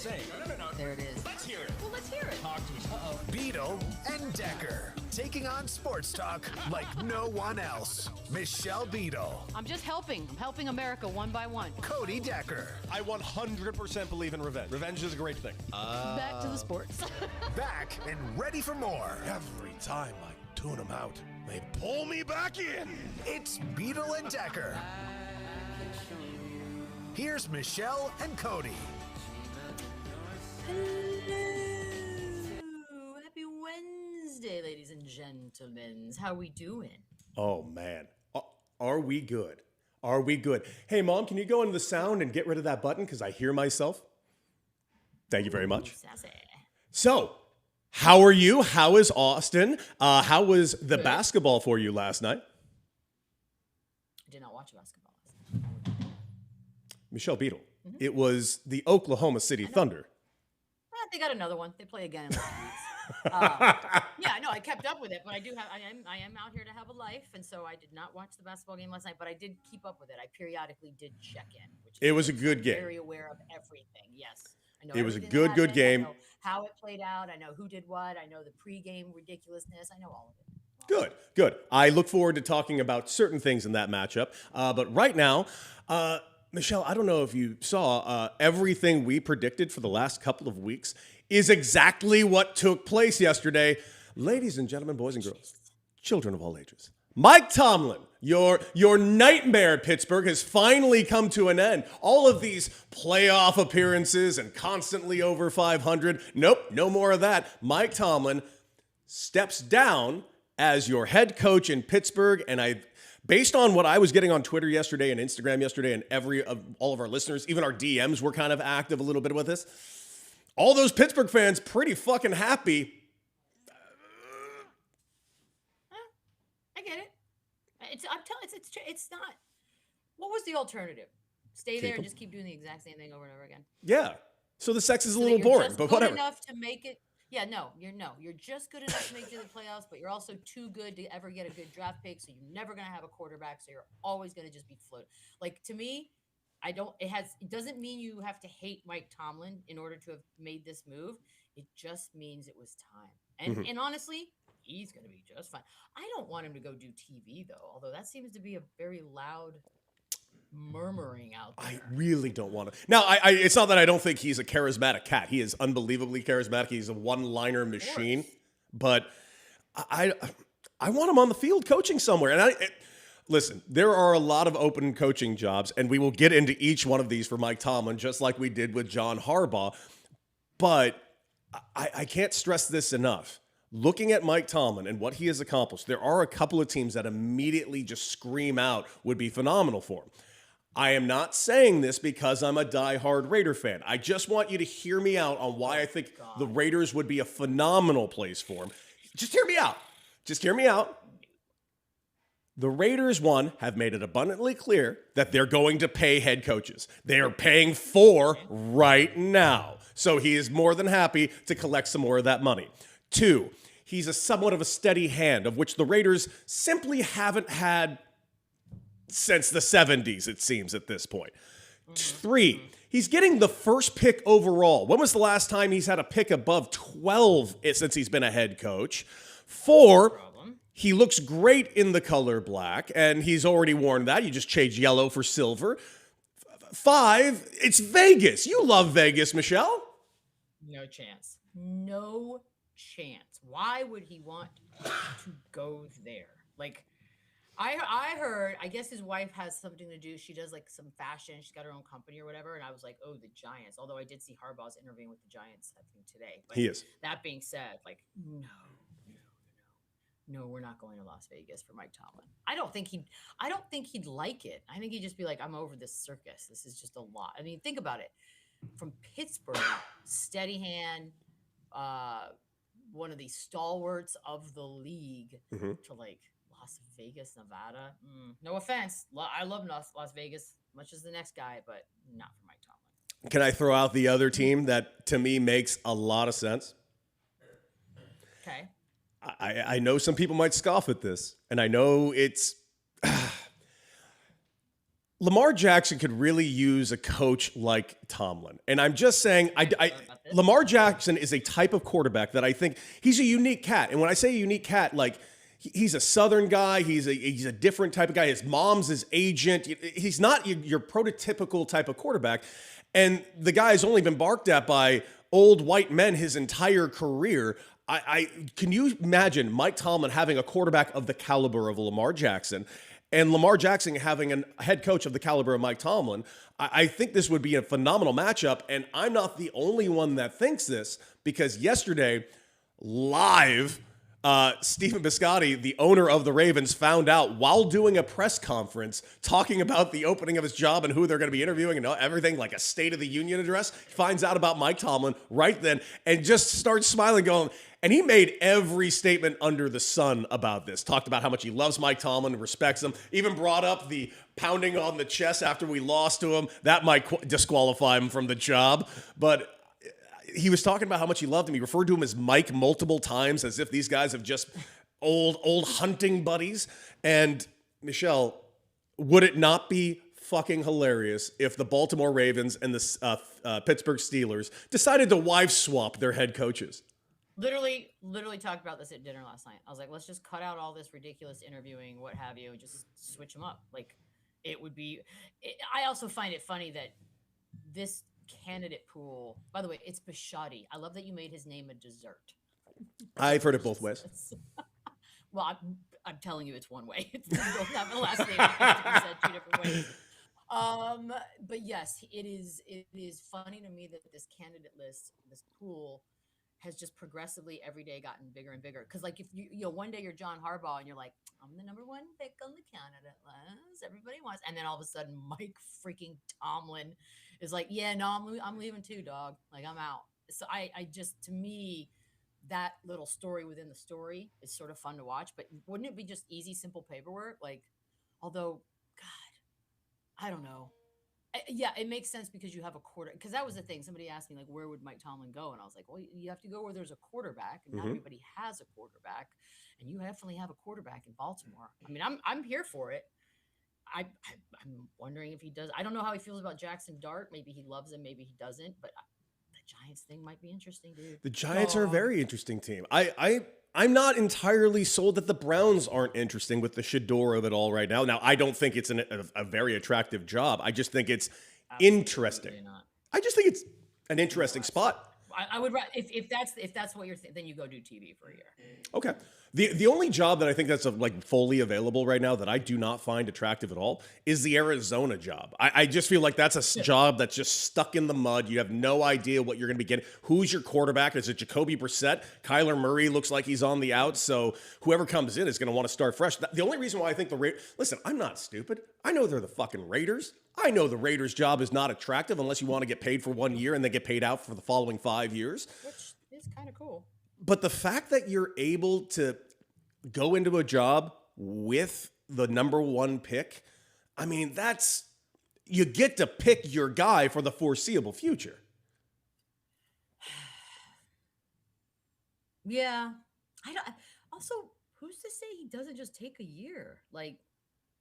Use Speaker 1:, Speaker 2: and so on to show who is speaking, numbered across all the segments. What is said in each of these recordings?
Speaker 1: say. No.
Speaker 2: There it is.
Speaker 1: Let's hear it.
Speaker 2: Well, let's hear it.
Speaker 1: Talk to me. Uh-oh.
Speaker 3: Beadle and Decker, taking on sports talk like no one else. Michelle Beadle,
Speaker 2: I'm just helping. I'm helping America one by one.
Speaker 3: Cody Decker.
Speaker 4: I 100% believe in revenge. Revenge is a great thing.
Speaker 2: Back to the sports.
Speaker 3: Back and ready for more.
Speaker 4: Every time I tune them out, they pull me back in.
Speaker 3: It's Beadle and Decker. Here's Michelle and Cody.
Speaker 2: Hello. Happy Wednesday, ladies and gentlemen. How we doing?
Speaker 4: Oh, man. Are we good? Are we good? Hey, Mom, can you go into the sound and get rid of that button? Because I hear myself. Thank you very much.
Speaker 2: Sassy.
Speaker 4: So, how are you? How is Austin? How was the
Speaker 2: Good.
Speaker 4: basketball for you last night?
Speaker 2: I did not watch basketball.
Speaker 4: Michelle Beadle. It was the Oklahoma City Thunder.
Speaker 2: They got another one. They play again in 2 weeks. Yeah, no, I kept up with it, but I am out here to have a life, and so I did not watch the basketball game last night, but I did keep up with it. I periodically did check in.
Speaker 4: It was a good game.
Speaker 2: Very aware of everything. Yes, I know
Speaker 4: It was a
Speaker 2: everything that
Speaker 4: good
Speaker 2: happened.
Speaker 4: game.
Speaker 2: I know how it played out. I know who did what. I know the pregame ridiculousness. I know all of it.
Speaker 4: Good. I look forward to talking about certain things in that matchup. But right now, Michelle, I don't know if you saw everything we predicted for the last couple of weeks is exactly what took place yesterday. Ladies and gentlemen, boys and girls, children of all ages. Mike Tomlin, your nightmare at Pittsburgh has finally come to an end. All of these playoff appearances and constantly over 500. Nope, no more of that. Mike Tomlin steps down as your head coach in Pittsburgh, and based on what I was getting on Twitter yesterday and Instagram yesterday, and all of our listeners, even our DMs were kind of active a little bit with this. All those Pittsburgh fans pretty fucking happy.
Speaker 2: I get it. It's not. What was the alternative? Stay there and just keep doing the exact same thing over and over again.
Speaker 4: Yeah. So the sex is a
Speaker 2: So that
Speaker 4: little
Speaker 2: you're
Speaker 4: boring,
Speaker 2: just
Speaker 4: but
Speaker 2: good
Speaker 4: whatever.
Speaker 2: enough to make it. Yeah, you're just good enough to make it to the playoffs, but you're also too good to ever get a good draft pick. So you're never gonna have a quarterback. So you're always gonna just be floated. Like, to me, it doesn't mean you have to hate Mike Tomlin in order to have made this move. It just means it was time. And honestly, he's gonna be just fine. I don't want him to go do TV though, although that seems to be a very loud murmuring out there.
Speaker 4: I really don't want to. Now, it's not that I don't think he's a charismatic cat. He is unbelievably charismatic. He's a one-liner machine. But I want him on the field coaching somewhere. And listen, there are a lot of open coaching jobs, and we will get into each one of these for Mike Tomlin, just like we did with John Harbaugh. But I can't stress this enough. Looking at Mike Tomlin and what he has accomplished, there are a couple of teams that immediately just scream out would be phenomenal for him. I am not saying this because I'm a diehard Raider fan. I just want you to hear me out on why I think the Raiders would be a phenomenal place for him. Just hear me out. Just hear me out. The Raiders, have made it abundantly clear that they're going to pay head coaches. They are paying 4 right now. So he is more than happy to collect some more of that money. 2, he's a somewhat of a steady hand, of which the Raiders simply haven't had since the 70s, it seems, at this point. 3, he's getting the first pick overall. When was the last time he's had a pick above 12 since he's been a head coach? 4, he looks great in the color black, and he's already worn that. You just change yellow for silver. 5, it's Vegas. You love Vegas, Michelle.
Speaker 2: No chance. No chance. Why would he want to go there? Like, I heard, I guess his wife has something to do. She does like some fashion. She's got her own company or whatever. And I was like, oh, the Giants. Although I did see Harbaugh's interviewing with the Giants, I think, today. But
Speaker 4: He is.
Speaker 2: That being said, like, no, we're not going to Las Vegas for Mike Tomlin. I don't think he'd like it. I think he'd just be like, I'm over this circus. This is just a lot. I mean, think about it. From Pittsburgh, steady hand, one of the stalwarts of the league, to like Las Vegas, Nevada. No offense. I love Las Vegas much as the next guy, but not for Mike Tomlin.
Speaker 4: Can I throw out the other team that to me makes a lot of sense?
Speaker 2: Okay.
Speaker 4: I know some people might scoff at this, and I know it's Lamar Jackson could really use a coach like Tomlin. And I'm just saying, Lamar Jackson is a type of quarterback that I think he's a unique cat. And when I say a unique cat, like he's a Southern guy, he's a different type of guy. His mom's his agent. He's not your prototypical type of quarterback. And the guy has only been barked at by old white men his entire career. I can you imagine Mike Tomlin having a quarterback of the caliber of Lamar Jackson? And Lamar Jackson having a head coach of the caliber of Mike Tomlin, I think this would be a phenomenal matchup. And I'm not the only one that thinks this, because yesterday, live, Stephen Biscotti, the owner of the Ravens, found out while doing a press conference talking about the opening of his job and who they're going to be interviewing and everything, like a State of the Union address. Finds out about Mike Tomlin right then and just starts smiling, going, and he made every statement under the sun about this. Talked about how much he loves Mike Tomlin, respects him, even brought up the pounding on the chest after we lost to him. That might disqualify him from the job. But he was talking about how much he loved him. He referred to him as Mike multiple times, as if these guys have just old hunting buddies. And Michelle, would it not be fucking hilarious if the Baltimore Ravens and the Pittsburgh Steelers decided to wife swap their head coaches?
Speaker 2: Literally talked about this at dinner last night. I was like, let's just cut out all this ridiculous interviewing, what have you, and just switch them up. Like, it would be. I also find it funny that this candidate pool. By the way, it's Biscotti. I love that you made his name a dessert.
Speaker 4: I've heard it both ways.
Speaker 2: Well, I'm telling you, it's one way. You don't have a last name. It has to be said two different ways. But yes, it is funny to me that this candidate list, this pool, has just progressively every day gotten bigger and bigger. Because, like, if you know, one day you're John Harbaugh and you're like, I'm the number one pick on the candidate list, everybody wants, and then all of a sudden Mike freaking Tomlin is like, yeah, no, I'm leaving too, dog. Like, I'm out. So I just, to me, that little story within the story is sort of fun to watch. But wouldn't it be just easy, simple paperwork? Like, although, God, I don't know. Yeah, it makes sense because you have a quarter. Because that was the thing. Somebody asked me, like, where would Mike Tomlin go? And I was like, well, you have to go where there's a quarterback, and not everybody has a quarterback, and you definitely have a quarterback in Baltimore. I mean, I'm here for it. I'm wondering if he does. I don't know how he feels about Jackson Dart. Maybe he loves him. Maybe he doesn't. But the Giants thing might be interesting, dude.
Speaker 4: The Giants are a very interesting team. I'm not entirely sold that the Browns aren't interesting with the Shador of it all right now. Now, I don't think it's a very attractive job. I just think it's interesting.
Speaker 2: Not.
Speaker 4: I just think it's an interesting spot.
Speaker 2: I would if that's what you're then you go do TV for a year.
Speaker 4: Okay. The only job that I think that's like fully available right now that I do not find attractive at all is the Arizona job. I just feel like that's a job that's just stuck in the mud. You have no idea what you're going to be getting. Who's your quarterback? Is it Jacoby Brissett? Kyler Murray looks like he's on the out, so whoever comes in is going to want to start fresh. The only reason why I think listen, I'm not stupid. I know they're the fucking Raiders. I know the Raiders' job is not attractive unless you want to get paid for 1 year and then get paid out for the following 5 years.
Speaker 2: Which is kind of cool.
Speaker 4: But the fact that you're able to go into a job with the number one pick, I mean, you get to pick your guy for the foreseeable future.
Speaker 2: Yeah. Also, who's to say he doesn't just take a year? Like,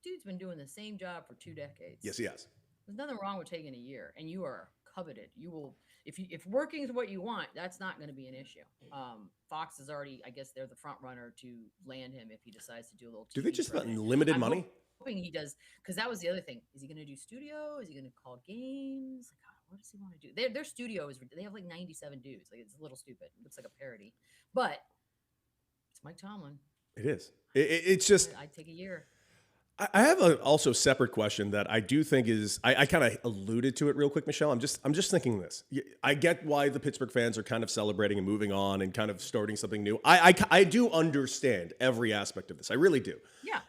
Speaker 2: dude's been doing the same job for 2 decades.
Speaker 4: Yes, he has.
Speaker 2: There's nothing wrong with taking a year, and you are coveted. You will, if working is what you want, that's not going to be an issue. Fox is already, I guess, they're the front runner to land him if he decides to do a little.
Speaker 4: Do they just unlimited money?
Speaker 2: Hoping he does, because that was the other thing. Is he going to do studio? Is he going to call games? Like, what does he want to do? Their studio is, they have like 97 dudes. Like, it's a little stupid. It looks like a parody, but it's Mike Tomlin.
Speaker 4: It is. It's just.
Speaker 2: I'd take a year.
Speaker 4: I have a also separate question that I do think is I kind of alluded to it real quick, Michelle. I'm just thinking this. I get why the Pittsburgh fans are kind of celebrating and moving on and kind of starting something new. I do understand every aspect of this. I really do.
Speaker 2: Yeah.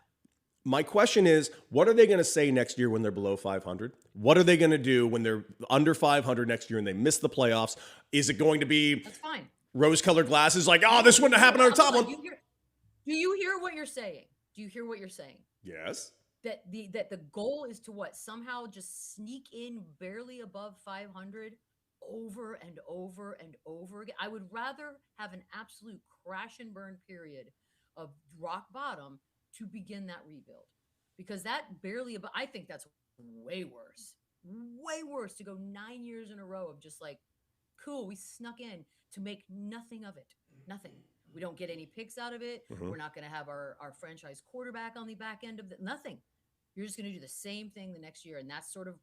Speaker 4: My question is, what are they going to say next year when they're below 500? What are they going to do when they're under 500 next year and they miss the playoffs? Is it going to be
Speaker 2: that's fine?
Speaker 4: Rose-colored glasses like, oh, this wouldn't have happened on the top one?
Speaker 2: Do you hear what you're saying? Do you hear what you're saying?
Speaker 4: Yes.
Speaker 2: That the goal is to what? Somehow just sneak in barely above 500 over and over and over again. I would rather have an absolute crash and burn period of rock bottom to begin that rebuild, because that barely above, I think that's way worse. Way worse to go 9 years in a row of just like, cool, we snuck in to make nothing of it. Nothing. We don't get any picks out of it.
Speaker 4: Mhm.
Speaker 2: We're not going to have our franchise quarterback on the back end of the nothing. You're just going to do the same thing the next year. And that's sort of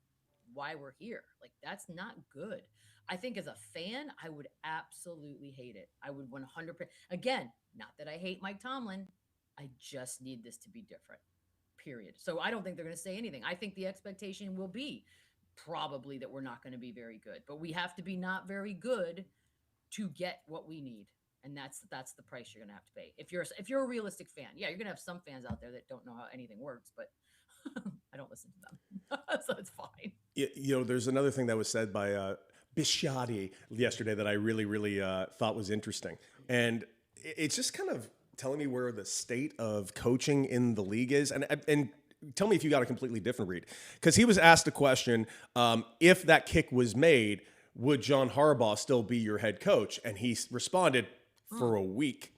Speaker 2: why we're here. Like, that's not good. I think as a fan, I would absolutely hate it. I would 100%. Again, not that I hate Mike Tomlin. I just need this to be different, period. So I don't think they're going to say anything. I think the expectation will be probably that we're not going to be very good, but we have to be not very good to get what we need. And that's the price you're going to have to pay. If you're a realistic fan, yeah, you're going to have some fans out there that don't know how anything works, but I don't listen to them. So it's fine.
Speaker 4: There's another thing that was said by Bisciotti yesterday that I really, really thought was interesting. And it's just kind of telling me where the state of coaching in the league is. And tell me if you got a completely different read. Because he was asked a question, if that kick was made, would John Harbaugh still be your head coach? And he responded, for a week.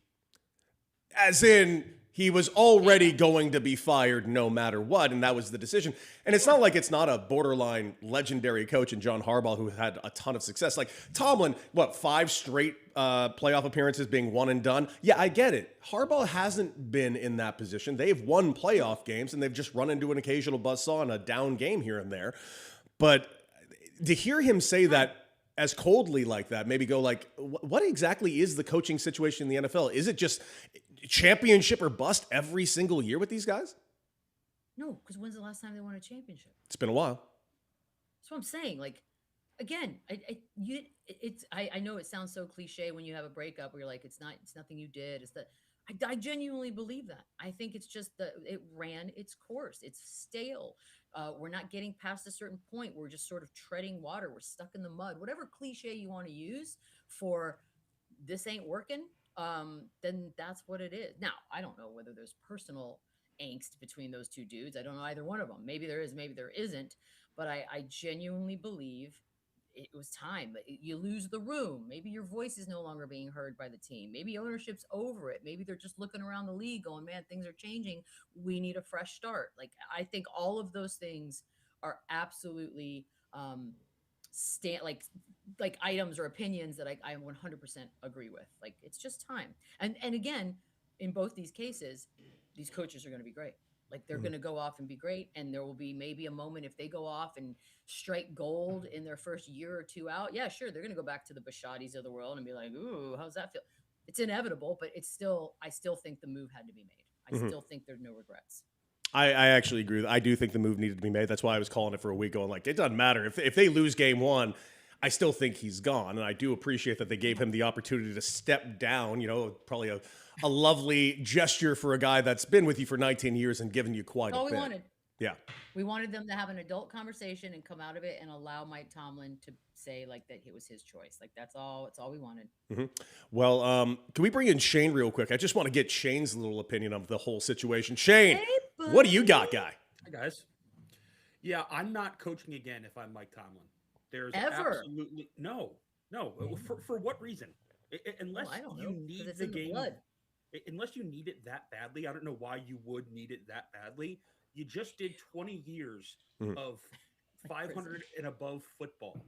Speaker 4: As in, he was already going to be fired no matter what, and that was the decision. And it's not like it's not a borderline legendary coach in John Harbaugh who had a ton of success. Like Tomlin, 5 straight playoff appearances being one and done? Yeah, I get it. Harbaugh hasn't been in that position. They've won playoff games, and they've just run into an occasional buzzsaw and a down game here and there. But to hear him say that as coldly like that, maybe go like, what exactly is the coaching situation in the NFL? Is it just championship or bust every single year with these guys?
Speaker 2: No, because when's the last time they won a championship?
Speaker 4: It's been a while.
Speaker 2: That's what I'm saying. Like, again, I know it sounds so cliche when you have a breakup where you're like, it's nothing you did. It's that I genuinely believe that. I think it's just that it ran its course. It's stale. We're not getting past a certain point. We're just sort of treading water. We're stuck in the mud. Whatever cliche you want to use for this ain't working, then that's what it is. Now, I don't know whether there's personal angst between those two dudes. I don't know either one of them. Maybe there is, maybe there isn't. But I genuinely believe it was time. You lose the room. Maybe your voice is no longer being heard by the team. Maybe ownership's over it. Maybe they're just looking around the league going, man, things are changing. We need a fresh start. Like, I think all of those things are absolutely like items or opinions that I 100% agree with. Like, it's just time. And again, in both these cases, these coaches are going to be great. Like, they're going to go off and be great. And there will be maybe a moment if they go off and strike gold in their first year or two out. Yeah, sure. They're going to go back to the Bashottis of the world and be like, ooh, how's that feel? It's inevitable, but I still think the move had to be made. I still think there's no regrets.
Speaker 4: I actually agree. I do think the move needed to be made. That's why I was calling it for a week, going like, it doesn't matter. If they lose game one, I still think he's gone. And I do appreciate that they gave him the opportunity to step down, probably a lovely gesture for a guy that's been with you for 19 years and given you quite a bit.
Speaker 2: All we wanted.
Speaker 4: Yeah.
Speaker 2: We wanted them to have an adult conversation and come out of it and allow Mike Tomlin to say like that it was his choice. Like, that's all we wanted.
Speaker 4: Mm-hmm. Well, can we bring in Shane real quick? I just want to get Shane's little opinion of the whole situation. Shane,
Speaker 2: Hey,
Speaker 4: what do you got, guy?
Speaker 1: Hi, guys. Yeah, I'm not coaching again if I'm Mike Tomlin. There's
Speaker 2: Ever?
Speaker 1: absolutely no. For what reason? Unless
Speaker 2: I don't
Speaker 1: you
Speaker 2: know, 'cause
Speaker 1: need
Speaker 2: it's
Speaker 1: the
Speaker 2: in the
Speaker 1: game,
Speaker 2: blood.
Speaker 1: unless you need it that badly. I don't know why you would need it that badly. You just did 20 years of 500 and above football.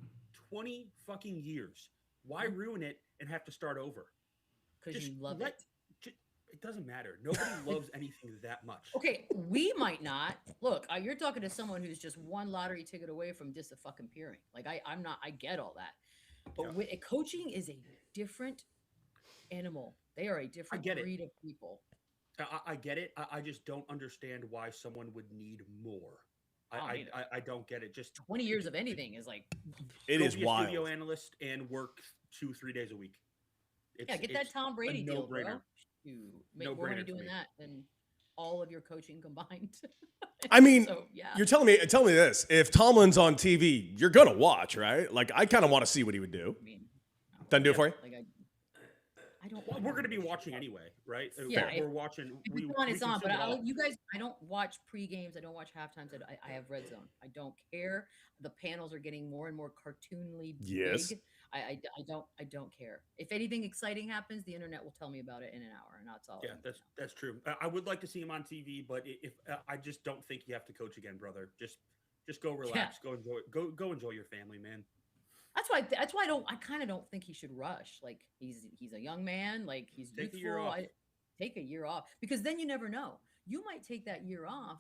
Speaker 1: 20 fucking years. Why ruin it and have to start over?
Speaker 2: Because you love it.
Speaker 1: It doesn't matter. Nobody loves anything that much.
Speaker 2: Okay, we might not. Look, you're talking to someone who's just one lottery ticket away from disappearing. Like, I'm not. I get all that, but coaching is a different animal. They are a different breed of people.
Speaker 1: I get it. I just don't understand why someone would need more. I don't get it. Just
Speaker 2: 20 years of anything is like,
Speaker 4: it is
Speaker 1: be a
Speaker 4: wild.
Speaker 1: Studio analyst and work 2-3 days a week.
Speaker 2: Get that Tom Brady deal, bro. You make more money doing
Speaker 1: for me.
Speaker 2: that than all of your coaching combined.
Speaker 4: I mean,
Speaker 2: So, yeah.
Speaker 4: you're telling me this. If Tomlin's on TV, you're going to watch, right? Like, I kind of want to see what he would do.
Speaker 2: I mean,
Speaker 4: Doesn't do it for you?
Speaker 2: Like, I don't.
Speaker 1: Well, we're going to be watching anyway, right?
Speaker 2: Yeah,
Speaker 1: we're watching.
Speaker 2: If
Speaker 1: We,
Speaker 2: it's on,
Speaker 1: we
Speaker 2: it's on. But
Speaker 1: consume it all.
Speaker 2: you guys, I don't watch pre-games. I don't watch halftimes. I have Red Zone. I don't care. The panels are getting more and more cartoonly
Speaker 4: Yes.
Speaker 2: big. I don't care. If anything exciting happens, the internet will tell me about it in an hour, and that's all.
Speaker 1: Yeah, that's true. I would like to see him on TV, but if I just don't think you have to coach again, brother. Just Just go relax. Go enjoy. Go enjoy your family, man.
Speaker 2: That's why I kind of don't think he should rush. Like he's a young man. Like he's
Speaker 1: Take a
Speaker 2: youthful.
Speaker 1: year off.
Speaker 2: Take a year off because then you never know. You might take that year off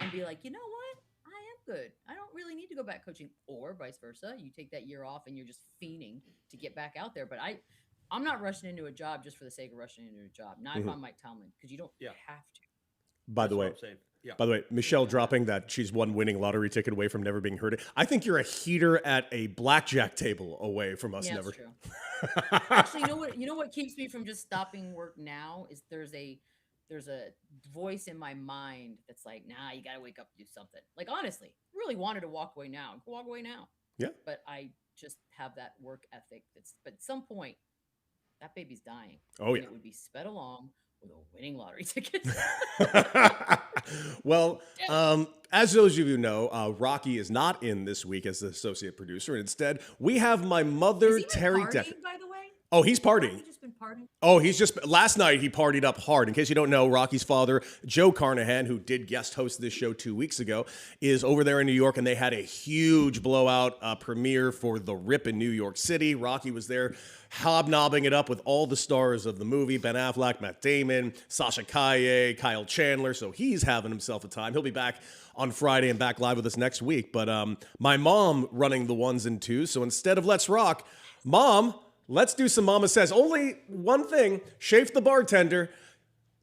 Speaker 2: and be like, you know what? I am good. I don't really need to go back coaching, or vice versa. You take that year off and you're just fiending to get back out there. But I'm not rushing into a job just for the sake of rushing into a job. Not if I'm Mike Tomlin, because you don't have to.
Speaker 4: By the way, By the way, Michelle dropping that she's one winning lottery ticket away from never being heard. I think you're a heater at a blackjack table away from us never.
Speaker 2: That's true. Actually, you know what keeps me from just stopping work now is there's a voice in my mind that's like, nah, you gotta wake up and do something. Like honestly, really wanted to walk away now. Walk away now.
Speaker 4: Yeah.
Speaker 2: But I just have that work ethic but at some point that baby's dying.
Speaker 4: Oh yeah.
Speaker 2: And it would be sped along with a winning lottery ticket.
Speaker 4: Well, as those of you know, Rocky is not in this week as the associate producer. And instead, we have my mother, Terry Decker.
Speaker 2: By the way?
Speaker 4: Oh, he's partying.
Speaker 2: He's just been partying.
Speaker 4: Oh, last night he partied up hard. In case you don't know, Rocky's father, Joe Carnahan, who did guest host this show 2 weeks ago, is over there in New York, and they had a huge blowout premiere for The Rip in New York City. Rocky was there hobnobbing it up with all the stars of the movie, Ben Affleck, Matt Damon, Sasha Calle, Kyle Chandler, so he's having himself a time. He'll be back on Friday and back live with us next week. But my mom running the ones and twos, so instead of Let's Rock, Mom, let's do some Mama Says. Only one thing, Shafe the bartender.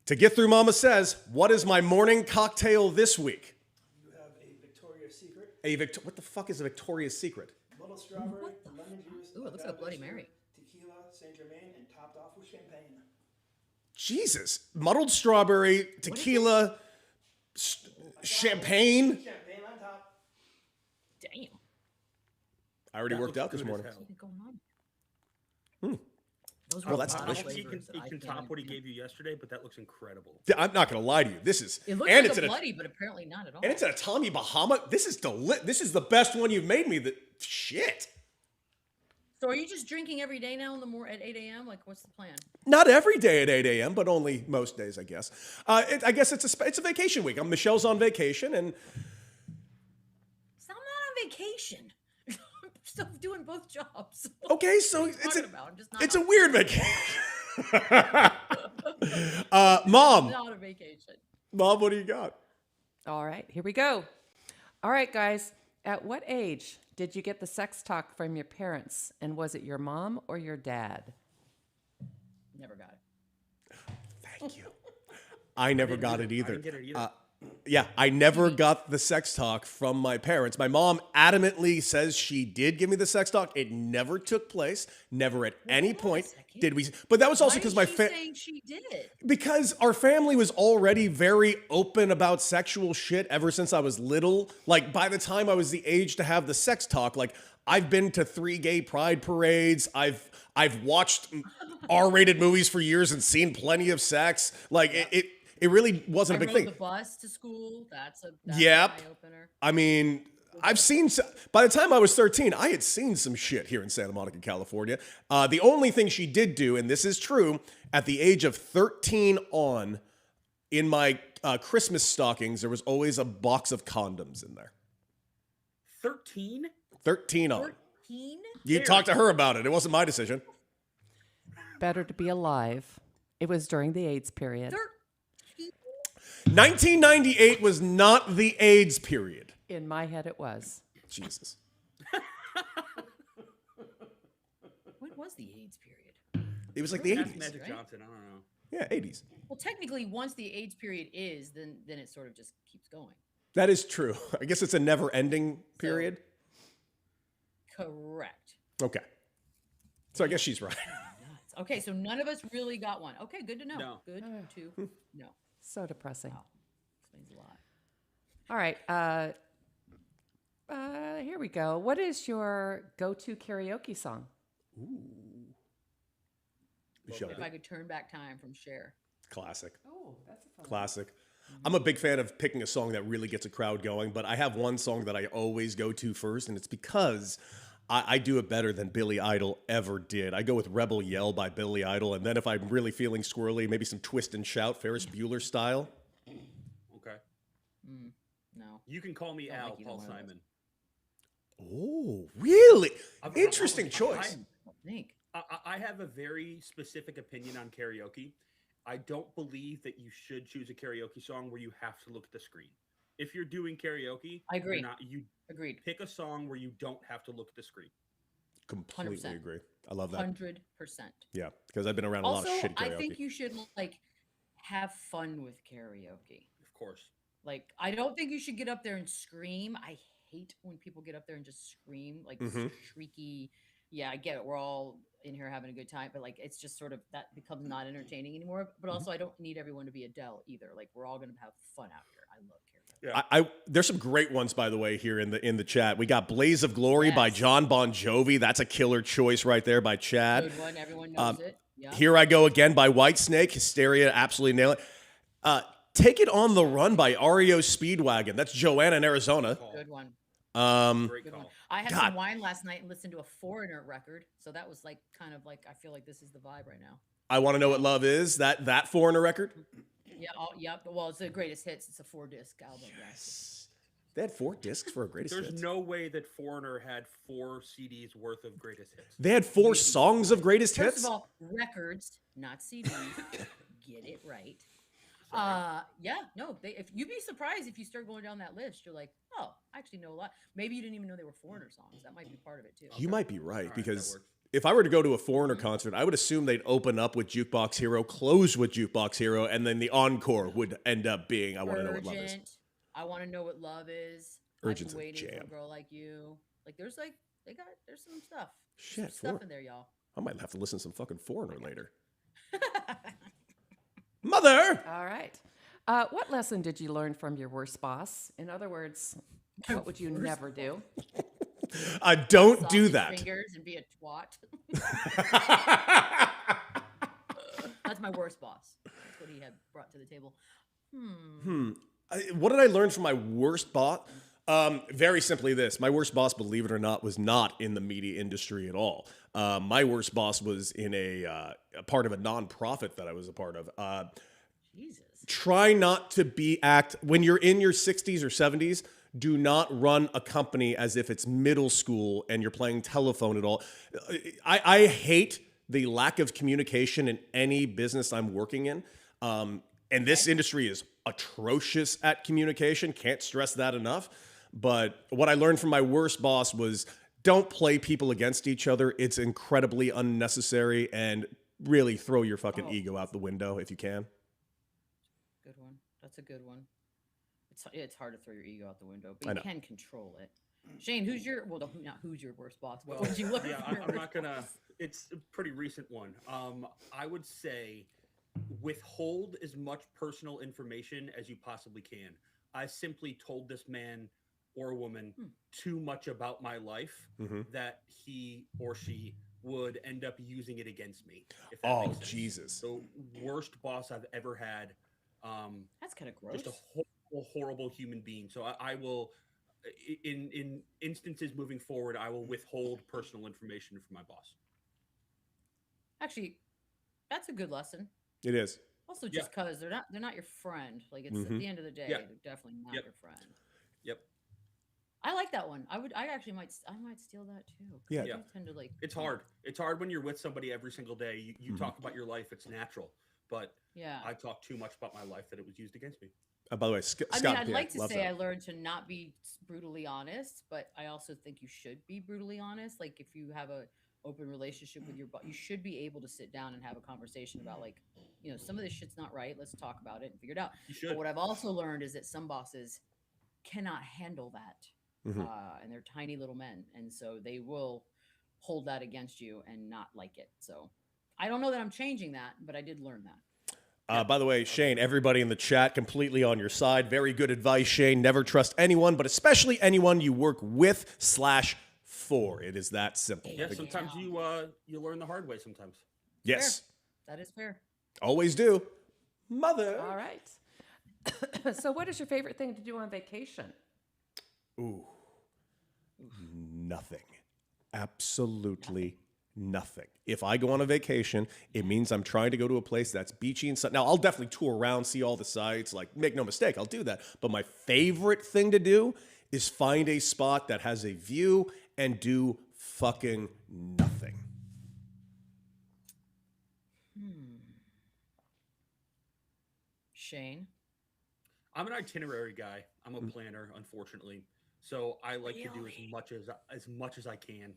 Speaker 4: To get through Mama Says, what is my morning cocktail this week?
Speaker 5: You have a Victoria's Secret.
Speaker 4: What the fuck is a Victoria's Secret?
Speaker 5: Muddled strawberry, lemon juice.
Speaker 2: Ooh, it looks like a Bloody Mary.
Speaker 5: Tequila, Saint Germain, and topped off with champagne.
Speaker 4: Jesus. Muddled strawberry, tequila, champagne.
Speaker 5: Champagne on top.
Speaker 2: Damn.
Speaker 4: I already worked out this morning.
Speaker 2: What's going on?
Speaker 4: Well, that's
Speaker 1: I don't
Speaker 4: delicious.
Speaker 1: think he can top what he gave you yesterday, but that looks incredible.
Speaker 4: I'm not going to lie to you. This is
Speaker 2: It looks
Speaker 4: and
Speaker 2: like
Speaker 4: it's
Speaker 2: a bloody, but apparently not at all.
Speaker 4: and it's at a Tommy Bahama. This is This is the best one you've made me. Shit.
Speaker 2: So are you just drinking every day now in the at 8 a.m.? Like, what's the plan?
Speaker 4: Not every day at 8 a.m., but only most days, I guess. I guess it's a vacation week. Michelle's on vacation, and
Speaker 2: So I'm not on vacation. I'm still doing both jobs.
Speaker 4: okay, so
Speaker 2: What are you talking about? I'm just not
Speaker 4: it's a
Speaker 2: on-
Speaker 4: weird vacation.
Speaker 2: I'm
Speaker 4: Mom,
Speaker 2: not on vacation.
Speaker 4: what do you got?
Speaker 6: All right, here we go. All right, guys. At what age did you get the sex talk from your parents? And was it your mom or your dad?
Speaker 2: Never got it.
Speaker 4: Thank you. I never got it either.
Speaker 1: I didn't get it either.
Speaker 4: Yeah, I never got the sex talk from my parents. My mom adamantly says she did give me the sex talk. It never took place. Never at any point did we. But that was also because
Speaker 2: Why
Speaker 4: my
Speaker 2: is she saying she did it?
Speaker 4: because our family was already very open about sexual shit ever since I was little. Like by the time I was the age to have the sex talk, like I've been to 3 gay pride parades. I've watched R-rated movies for years and seen plenty of sex. Like it really wasn't a big
Speaker 2: I
Speaker 4: thing.
Speaker 2: rode the bus to school. That's an
Speaker 4: Yep.
Speaker 2: eye-opener.
Speaker 4: I mean, by the time I was 13, I had seen some shit here in Santa Monica, California. The only thing she did do, and this is true, at the age of 13 on, in my Christmas stockings, there was always a box of condoms in there.
Speaker 1: 13?
Speaker 4: 13 on.
Speaker 2: 13?
Speaker 4: You talked to her about it. It wasn't my decision.
Speaker 6: Better to be alive. It was during the AIDS period.
Speaker 2: 13?
Speaker 4: 1998 was not the AIDS period.
Speaker 6: In my head, it was.
Speaker 4: Jesus.
Speaker 2: When was the AIDS period?
Speaker 4: It was like the
Speaker 1: That's
Speaker 4: 80s.
Speaker 1: Magic
Speaker 2: right?
Speaker 1: Johnson. I don't know.
Speaker 4: Yeah, 80s.
Speaker 2: Well, technically, once the AIDS period is, then it sort of just keeps going.
Speaker 4: That is true. I guess it's a never-ending period.
Speaker 2: Correct.
Speaker 4: Okay. So I guess she's right.
Speaker 2: Nuts. Okay, so none of us really got one. Okay, good to know.
Speaker 1: No.
Speaker 2: Good to know.
Speaker 6: So depressing.
Speaker 2: Wow. Explains a lot.
Speaker 6: All right. Here we go. What is your go-to karaoke song?
Speaker 4: Michelle,
Speaker 2: If I could turn back time from Cher.
Speaker 4: classic.
Speaker 6: Oh, that's a fun
Speaker 4: Classic. I'm a big fan of picking a song that really gets a crowd going, but I have one song that I always go to first, and it's because I do it better than Billy Idol ever did. I go with Rebel Yell by Billy Idol, and then if I'm really feeling squirrely, maybe some Twist and Shout, Ferris Bueller style.
Speaker 1: Okay.
Speaker 2: No.
Speaker 1: You can call me
Speaker 2: Don't
Speaker 1: Al,
Speaker 2: like either
Speaker 1: Paul
Speaker 2: one of those.
Speaker 1: Simon.
Speaker 4: Oh, really?
Speaker 1: I've-
Speaker 4: Interesting
Speaker 1: I-
Speaker 4: choice.
Speaker 2: I think.
Speaker 1: I have a very specific opinion on karaoke. I don't believe that you should choose a karaoke song where you have to look at the screen. If you're doing karaoke,
Speaker 2: I agree.
Speaker 1: You
Speaker 2: Agreed.
Speaker 1: pick a song where you don't have to look at the screen.
Speaker 4: Completely
Speaker 2: 100%.
Speaker 4: agree. I love that.
Speaker 2: 100%.
Speaker 4: Yeah, because I've been around a lot
Speaker 2: Also,
Speaker 4: of shitty karaoke.
Speaker 2: I think you should like have fun with karaoke.
Speaker 1: Of course.
Speaker 2: Like, I don't think you should get up there and scream. I hate when people get up there and just scream, like shrieky. Yeah, I get it. We're all in here having a good time, but like, it's just sort of that becomes not entertaining anymore. But also, I don't need everyone to be Adele either. Like, we're all gonna have fun out here. I love karaoke.
Speaker 1: Yeah.
Speaker 4: I there's some great ones, by the way, here in the chat. We got "Blaze of Glory" by
Speaker 2: Yes.
Speaker 4: John Bon Jovi. That's a killer choice right there by Chad.
Speaker 2: Good one. Everyone knows it. Yeah.
Speaker 4: Here I Go Again by Whitesnake. Hysteria, absolutely nail it. Take It on the Run by REO Speedwagon. That's Joanna in Arizona.
Speaker 2: Good one.
Speaker 1: Great
Speaker 2: Good one.
Speaker 1: call.
Speaker 2: I had
Speaker 4: God.
Speaker 2: some wine last night and listened to a Foreigner record, so that was like kind of like I feel like this is the vibe right now.
Speaker 4: I Want to Know What Love Is. That Foreigner record.
Speaker 2: Yeah. Well, it's the greatest hits. It's a 4-disc album. Yes.
Speaker 4: They had 4 discs for a greatest
Speaker 1: There's
Speaker 4: hits.
Speaker 1: no way that Foreigner had 4 CDs worth of greatest hits.
Speaker 4: They had 4 songs of greatest
Speaker 2: First
Speaker 4: hits.
Speaker 2: of all, records, not CDs. Get it right. Yeah, no. If you'd be surprised if you start going down that list, you're like, oh, I actually know a lot. Maybe you didn't even know they were Foreigner songs. That might be part of it too.
Speaker 4: You might be right,
Speaker 1: All right, that
Speaker 4: because
Speaker 1: works.
Speaker 4: if I were to go to a Foreigner concert, I would assume they'd open up with Jukebox Hero, close with Jukebox Hero, and then the encore would end up being I Want to Know What Love Is.
Speaker 2: Urgent, I want to know what love is.
Speaker 4: Urgent's a
Speaker 2: I've been waiting for
Speaker 4: jam.
Speaker 2: a girl like you. Like there's some stuff.
Speaker 4: Shit,
Speaker 2: Some stuff
Speaker 4: Foreigner.
Speaker 2: in there, y'all.
Speaker 4: I might have to listen to some fucking Foreigner later. Mother!
Speaker 6: All right. What lesson did you learn from your worst boss? In other words, what would you never do?
Speaker 4: Don't do
Speaker 2: Sausage
Speaker 4: that.
Speaker 2: Fingers and be a twat. That's my worst boss. That's what he had brought to the table.
Speaker 4: What did I learn from my worst boss? Very simply this. My worst boss, believe it or not, was not in the media industry at all. My worst boss was in a part of a nonprofit that I was a part of.
Speaker 2: Jesus.
Speaker 4: Try not to when you're in your 60s or 70s, do not run a company as if it's middle school and you're playing telephone at all. I hate the lack of communication in any business I'm working in. And this industry is atrocious at communication. Can't stress that enough. But what I learned from my worst boss was don't play people against each other. It's incredibly unnecessary, and really throw your fucking ego out the window if you can.
Speaker 2: Good one. That's a good one. It's hard to throw your ego out the window,
Speaker 4: I
Speaker 2: but
Speaker 4: know.
Speaker 2: you can control it. Shane, not who's your worst boss? But
Speaker 1: Well,
Speaker 2: what'd you learn
Speaker 1: yeah,
Speaker 2: from your
Speaker 1: I'm not
Speaker 2: worst
Speaker 1: gonna.
Speaker 2: boss?
Speaker 1: It's a pretty recent one. I would say withhold as much personal information as you possibly can. I simply told this man or woman too much about my life that he or she would end up using it against me. If that
Speaker 4: Oh,
Speaker 1: makes sense.
Speaker 4: Jesus.
Speaker 1: The worst boss I've ever had.
Speaker 2: That's kind of gross.
Speaker 1: Just a horrible human being. So I will, in instances moving forward, I will withhold personal information from my boss.
Speaker 2: Actually, that's a good lesson.
Speaker 4: It is.
Speaker 2: Also, just because they're not your friend. Like it's at the end of the day,
Speaker 1: Yeah.
Speaker 2: they're definitely not your friend.
Speaker 1: Yep.
Speaker 2: I like that one. I actually might steal that too. 'Cause
Speaker 4: Yeah.
Speaker 2: I
Speaker 1: Yeah.
Speaker 2: do tend to like.
Speaker 1: It's hard. It's hard when you're with somebody every single day. You talk about your life. It's natural. But
Speaker 2: Yeah.
Speaker 1: I talk too much about my life that it was used against me.
Speaker 4: By the way, Scott.
Speaker 2: I mean, I'd
Speaker 4: yeah,
Speaker 2: like to
Speaker 4: loves
Speaker 2: say I
Speaker 4: that.
Speaker 2: learned to not be brutally honest, but I also think you should be brutally honest. Like if you have a open relationship with your boss, you should be able to sit down and have a conversation about like, some of this shit's not right. Let's talk about it and figure it out.
Speaker 1: You should.
Speaker 2: But what I've also learned is that some bosses cannot handle that, and they're tiny little men, and so they will hold that against you and not like it. So I don't know that I'm changing that, but I did learn that.
Speaker 4: By the way, Shane, everybody in the chat completely on your side. Very good advice, Shane. Never trust anyone, but especially anyone you work with/for. It is that simple.
Speaker 1: Yeah. Sometimes you learn the hard way. Sometimes.
Speaker 4: Yes.
Speaker 2: That is fair.
Speaker 4: Always do. Mother.
Speaker 6: All right. So, what is your favorite thing to do on vacation?
Speaker 4: Ooh. Nothing. Absolutely nothing. If I go on a vacation, it means I'm trying to go to a place that's beachy and stuff. Now, I'll definitely tour around, see all the sights. Like, make no mistake, I'll do that. But my favorite thing to do is find a spot that has a view and do fucking nothing.
Speaker 2: Shane?
Speaker 1: I'm an itinerary guy. I'm a planner, unfortunately. So I like to do as much as I can.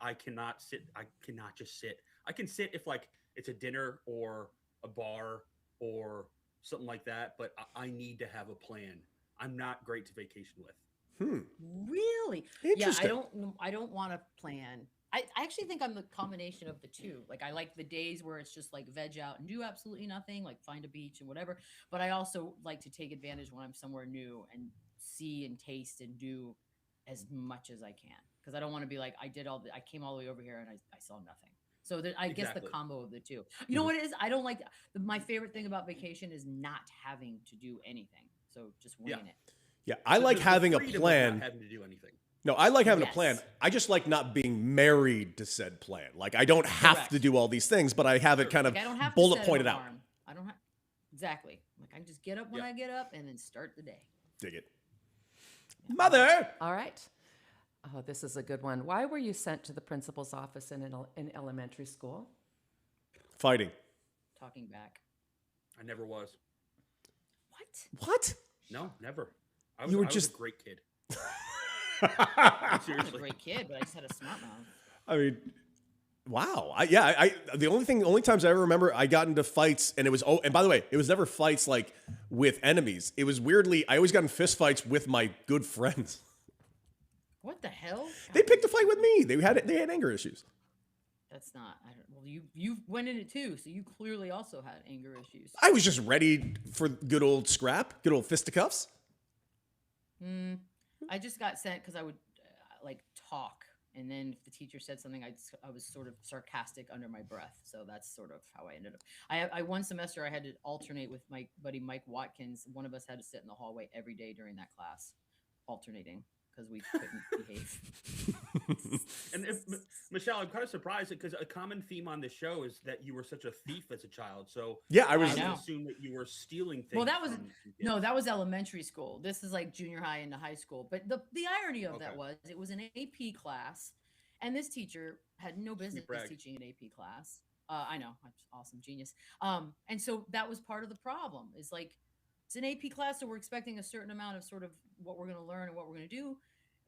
Speaker 1: I cannot sit. I cannot just sit. I can sit if like it's a dinner or a bar or something like that. But I need to have a plan. I'm not great to vacation with.
Speaker 2: Really?
Speaker 4: Interesting.
Speaker 2: Yeah, I don't want to plan. I actually think I'm the combination of the two. Like I like the days where it's just like veg out and do absolutely nothing, like find a beach and whatever. But I also like to take advantage when I'm somewhere new and see and taste and do as much as I can. Because I don't want to be like, I came all the way over here and I saw nothing. So I guess the combo of the two. You know what it is? I don't like, my favorite thing about vacation is not having to do anything. So just winging it.
Speaker 4: Yeah, I like having a
Speaker 1: freedom of
Speaker 4: plan.
Speaker 1: not having to do anything.
Speaker 4: No, I like having a
Speaker 2: Yes.
Speaker 4: plan. I just like not being married to said plan. Like, I don't have
Speaker 2: Correct.
Speaker 4: to do all these things, but I have it kind of
Speaker 2: Like, I don't have
Speaker 4: bullet
Speaker 2: to set an
Speaker 4: pointed out.
Speaker 2: alarm. I don't have exactly. Like I just get up when I get up and then start the day.
Speaker 4: Dig it. Mother!
Speaker 6: All right. Oh, this is a good one. Why were you sent to the principal's office in elementary school?
Speaker 4: Fighting.
Speaker 2: Talking back.
Speaker 1: I never was.
Speaker 2: What?
Speaker 4: What?
Speaker 1: No, never. I
Speaker 4: You were
Speaker 1: was
Speaker 4: just-
Speaker 1: a great kid.
Speaker 2: I'm a
Speaker 1: Seriously.
Speaker 2: great kid, but I just had a smart mouth.
Speaker 4: I mean, wow. The only times I ever remember I got into fights, and it was, and by the way, it was never fights like with enemies. It was weirdly, I always got in fist fights with my good friends.
Speaker 2: What the hell?
Speaker 4: They picked a fight with me. They had anger issues.
Speaker 2: That's not. Well, you went in it too, so you clearly also had anger issues.
Speaker 4: I was just ready for good old scrap, good old fisticuffs.
Speaker 2: I just got sent because I would like talk, and then if the teacher said something, I was sort of sarcastic under my breath. So that's sort of how I ended up. I one semester I had to alternate with my buddy Mike Watkins. One of us had to sit in the hallway every day during that class, alternating because we couldn't behave.
Speaker 1: And Michelle, I'm kind of surprised because a common theme on the show is that you were such a thief as a child. So
Speaker 4: Yeah, I
Speaker 1: I
Speaker 4: was.
Speaker 1: would
Speaker 2: know.
Speaker 1: assume that you were stealing things.
Speaker 2: Well, that was
Speaker 1: from kids.
Speaker 2: no, that was elementary school. This is like junior high into high school. But the irony of that
Speaker 1: Okay.
Speaker 2: was it was an AP class, and this teacher had no business
Speaker 1: brag.
Speaker 2: teaching an AP class. I know, I'm just awesome, genius. And so that was part of the problem. Is like it's an AP class, so we're expecting a certain amount of sort of what we're going to learn and what we're going to do.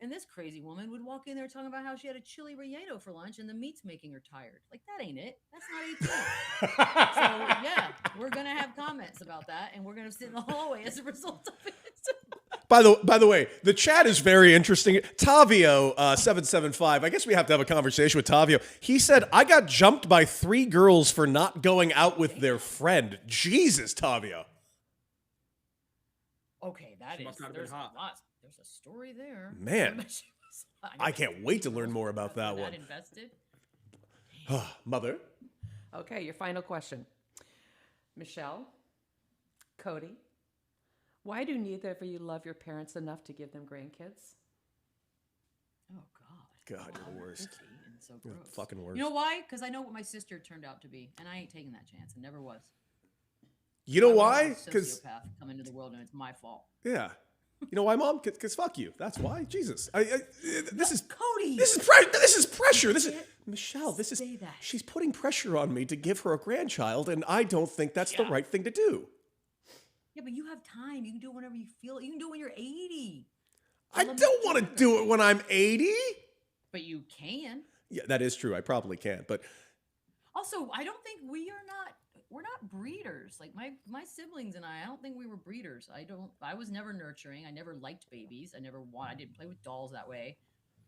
Speaker 2: And this crazy woman would walk in there talking about how she had a chili relleno for lunch and the meat's making her tired. Like, that ain't it. That's not AP. So, yeah, we're going to have comments about that, and we're going to sit in the hallway as a result of it.
Speaker 4: By the way, the chat is very interesting. Tavio 775. I guess we have to have a conversation with Tavio. He said, "I got jumped by 3 girls for not going out with their friend." Jesus, Tavio.
Speaker 2: Okay, that
Speaker 1: She must not have been
Speaker 2: there's
Speaker 1: hot.
Speaker 2: there's a story there.
Speaker 4: Man, I
Speaker 2: know.
Speaker 4: can't wait to learn more about that one.
Speaker 2: Invested.
Speaker 4: Mother.
Speaker 6: Okay, your final question. Michelle, Cody, why do neither of you love your parents enough to give them grandkids?
Speaker 2: Oh God.
Speaker 4: God, you're the worst.
Speaker 2: Icky and so
Speaker 4: You're
Speaker 2: gross.
Speaker 4: the fucking worst.
Speaker 2: You know why? Because I know what my sister turned out to be, and I ain't taking that chance, and never was.
Speaker 4: You know
Speaker 2: I was
Speaker 4: why?
Speaker 2: a
Speaker 4: Because
Speaker 2: sociopath come into the world, and it's my fault.
Speaker 4: yeah. You know why, Mom? Because fuck you. That's why. Jesus. This is
Speaker 2: Cody.
Speaker 4: This is pressure. This is Michelle. This is
Speaker 2: say that.
Speaker 4: she's putting pressure on me to give her a grandchild, and I don't think that's the right thing to do.
Speaker 2: Yeah, but you have time. You can do it whenever you feel it. You can do it when you're 80.
Speaker 4: I don't want to do it when I'm 80.
Speaker 2: But you can.
Speaker 4: Yeah, that is true. I probably can, but
Speaker 2: Also, I don't think we're not breeders. Like my siblings and I don't think we were breeders. I was never nurturing. I never liked babies. I didn't play with dolls that way.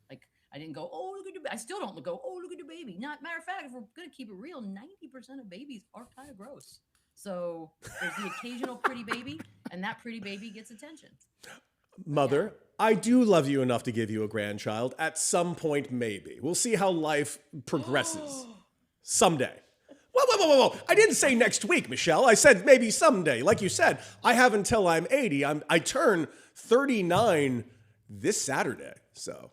Speaker 2: Like I didn't go, "Oh, look at your I still don't go, "Oh, look at your baby." Matter of fact, if we're going to keep it real, 90% of babies are kind of gross. So, there's the occasional pretty baby, and that pretty baby gets attention.
Speaker 4: Mother, I do love you enough to give you a grandchild at some point, maybe. We'll see how life progresses. Someday. Whoa. I didn't say next week, Michelle. I said maybe someday. Like you said, I have until I'm 80. I turn 39 this Saturday. So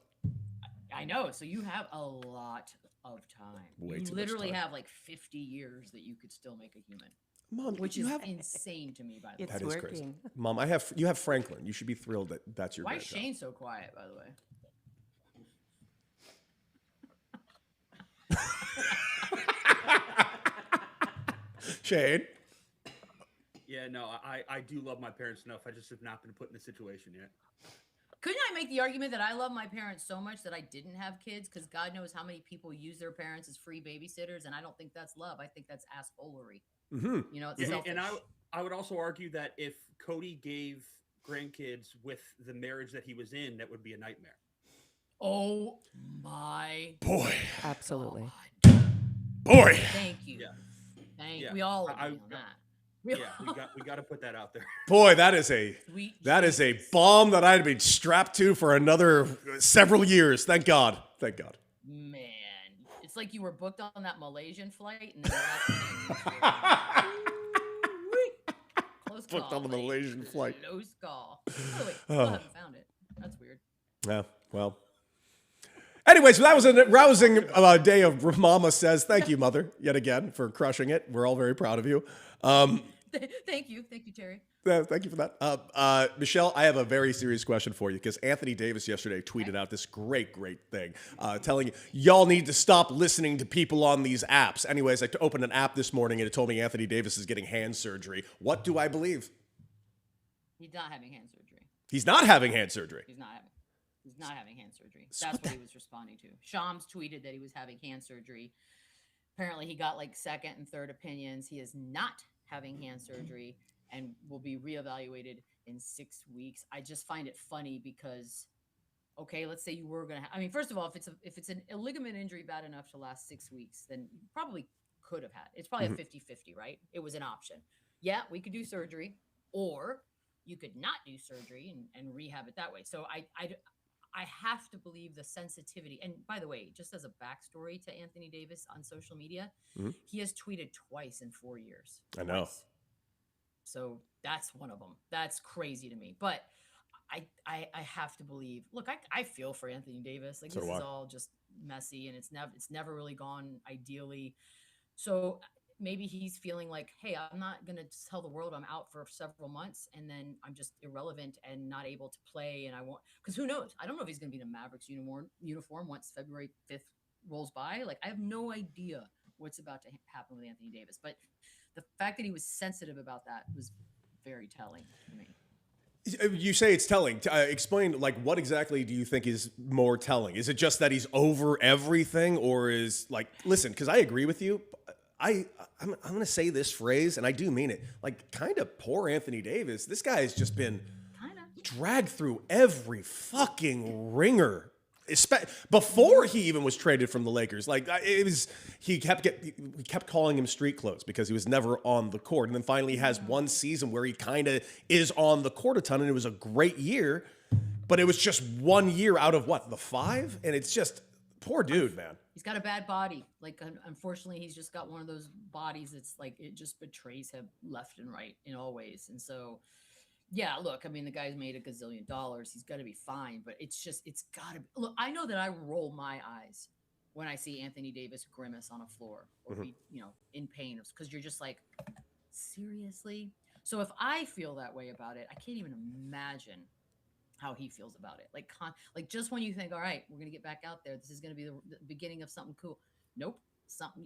Speaker 2: I know. So you have a lot of time.
Speaker 4: Way
Speaker 2: You
Speaker 4: too much
Speaker 2: literally
Speaker 4: time.
Speaker 2: have like 50 years that you could still make a human,
Speaker 4: Mom,
Speaker 2: which
Speaker 4: you
Speaker 2: is
Speaker 4: have
Speaker 2: insane to me, by the
Speaker 6: It's
Speaker 2: way.
Speaker 4: that is
Speaker 6: working.
Speaker 4: crazy. Mom, you have Franklin. You should be thrilled that that's your
Speaker 2: Why is
Speaker 4: grandchild.
Speaker 2: Shane so quiet, by the way?
Speaker 4: Shane.
Speaker 1: Yeah, no, I do love my parents enough. I just have not been put in a situation yet.
Speaker 2: Couldn't I make the argument that I love my parents so much that I didn't have kids? Because God knows how many people use their parents as free babysitters, and I don't think that's love. I think that's assholery.
Speaker 4: Mm-hmm.
Speaker 2: You know, it's
Speaker 1: And,
Speaker 2: selfish.
Speaker 1: and I would also argue that if Cody gave grandkids with the marriage that he was in, that would be a nightmare.
Speaker 2: Oh my
Speaker 4: Boy.
Speaker 6: Absolutely.
Speaker 2: God.
Speaker 4: Boy.
Speaker 2: Thank you.
Speaker 1: Yeah.
Speaker 2: Thank
Speaker 1: Yeah.
Speaker 2: we all
Speaker 1: I-
Speaker 2: agree on that.
Speaker 1: Yeah, we got to put that out there.
Speaker 4: Boy, that is a
Speaker 2: Sweet
Speaker 4: a
Speaker 2: Jesus.
Speaker 4: bomb that I'd be strapped to for another several years. Thank God. Thank God.
Speaker 2: Man, it's like you were booked on that Malaysian flight and then the last close call.
Speaker 4: Booked on the
Speaker 2: lady.
Speaker 4: Malaysian flight.
Speaker 2: Close call. Oh wait,
Speaker 4: Oh.
Speaker 2: still haven't found it. That's weird.
Speaker 4: Yeah, well. Anyways, that was a rousing day of Mama Says. Thank you, Mother, yet again, for crushing it. We're all very proud of you.
Speaker 2: Thank you, Terry.
Speaker 4: Thank you for that. Michelle, I have a very serious question for you because Anthony Davis yesterday tweeted out this great thing telling you, y'all need to stop listening to people on these apps. Anyways, I opened an app this morning and it told me Anthony Davis is getting hand surgery. What do I believe?
Speaker 2: He's not having hand surgery.
Speaker 4: He's not having hand surgery.
Speaker 2: He's not having hand surgery.
Speaker 4: So
Speaker 2: That's
Speaker 4: what
Speaker 2: what he was responding to. Shams tweeted that he was having hand surgery. Apparently, he got like second and third opinions. He is not having hand surgery and will be reevaluated in 6 weeks. I just find it funny because, okay, let's say you were gonna. I mean, first of all, if it's a ligament injury bad enough to last 6 weeks, then you probably could have had. It's probably a 50-50, right? It was an option. Yeah, we could do surgery, or you could not do surgery and rehab it that way. So I have to believe the sensitivity. And by the way, just as a backstory to Anthony Davis on social media, he has tweeted twice in 4 years.
Speaker 4: I know.
Speaker 2: Twice. So that's one of them. That's crazy to me. But I have to believe. Look, I feel for Anthony Davis. Like
Speaker 4: So
Speaker 2: this
Speaker 4: do
Speaker 2: is
Speaker 4: I.
Speaker 2: all just messy, and it's never really gone ideally. So maybe he's feeling like, hey, I'm not going to tell the world I'm out for several months and then I'm just irrelevant and not able to play. And I won't, because who knows? I don't know if he's going to be in a Mavericks uniform once February 5th rolls by. Like, I have no idea what's about to happen with Anthony Davis. But the fact that he was sensitive about that was very telling to me.
Speaker 4: You say it's telling. Explain, like, what exactly do you think is more telling? Is it just that he's over everything, or is, like, listen, because I agree with you. I'm going to say this phrase, and I do mean it. Like, kind of poor Anthony Davis. This guy has just been dragged through every fucking ringer. Before he even was traded from the Lakers, like he kept calling him street clothes because he was never on the court, and then finally he has one season where he kind of is on the court a ton, and it was a great year, but it was just 1 year out of the 5, and it's just poor dude, man.
Speaker 2: He's got a bad body. Like, unfortunately, he's just got one of those bodies that's like it just betrays him left and right in all ways, and so. Yeah, look, I mean, the guy's made $1 gazillion. He's got to be fine, but it's got to be. Look, I know that I roll my eyes when I see Anthony Davis grimace on a floor or be, in pain because you're just like, seriously? So if I feel that way about it, I can't even imagine how he feels about it. Like just when you think, all right, we're going to get back out there, this is going to be the beginning of something cool. Nope.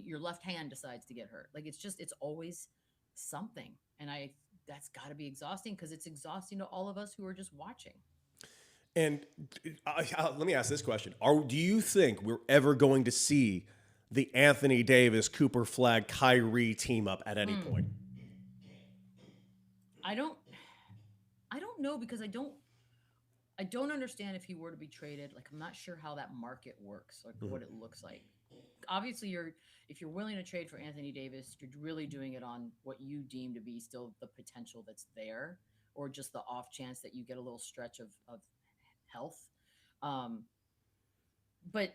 Speaker 2: Your left hand decides to get hurt. Like, it's always something. And that's got to be exhausting because it's exhausting to all of us who are just watching.
Speaker 4: And let me ask this question. Do you think we're ever going to see the Anthony Davis, Cooper Flag, Kyrie team up at any point?
Speaker 2: I don't know because I don't understand if he were to be traded. Like, I'm not sure how that market works, like what it looks like. Obviously, if you're willing to trade for Anthony Davis, you're really doing it on what you deem to be still the potential that's there, or just the off chance that you get a little stretch of health. But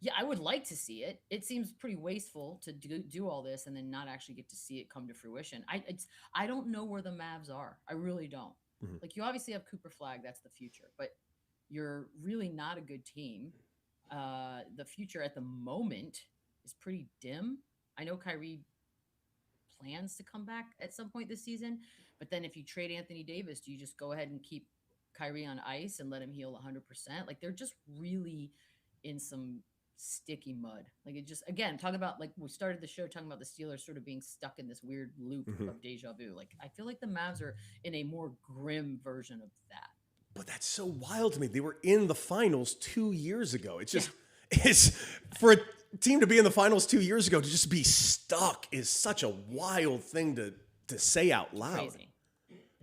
Speaker 2: yeah, I would like to see it. It seems pretty wasteful to do all this and then not actually get to see it come to fruition. I don't know where the Mavs are. I really don't. Like, you obviously have Cooper Flag, that's the future, but you're really not a good team. the future at the moment is pretty dim. I know Kyrie plans to come back at some point this season, but then if you trade Anthony Davis, do you just go ahead and keep Kyrie on ice and let him heal 100%? Like they're just really in some sticky mud. Like it just, again, talking about, like we started the show talking about the Steelers sort of being stuck in this weird loop of deja vu. Like I feel like the Mavs are in a more grim version of that.
Speaker 4: But that's so wild to me. They were in the finals 2 years ago. It's just, it's for a team to be in the finals 2 years ago to just be stuck is such a wild thing to say out loud.
Speaker 2: Crazy.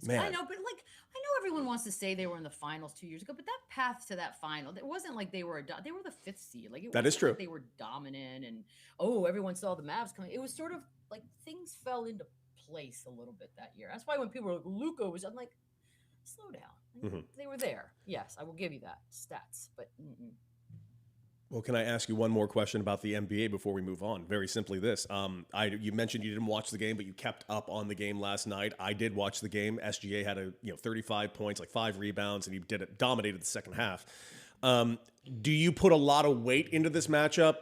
Speaker 4: Man.
Speaker 2: I know, but like, I know everyone wants to say they were in the finals 2 years ago, but that path to that final, it wasn't like they were the fifth seed. Like
Speaker 4: that is true.
Speaker 2: Like they were dominant and everyone saw the Mavs coming. It was sort of like things fell into place a little bit that year. That's why when people were like, Luka was, I'm like, slow down. They were there. Yes, I will give you that stats, but.
Speaker 4: Well, can I ask you one more question about the NBA before we move on? Very simply this. You mentioned you didn't watch the game, but you kept up on the game last night. I did watch the game. SGA had 35 points, like 5 rebounds, and he dominated the second half. Do you put a lot of weight into this matchup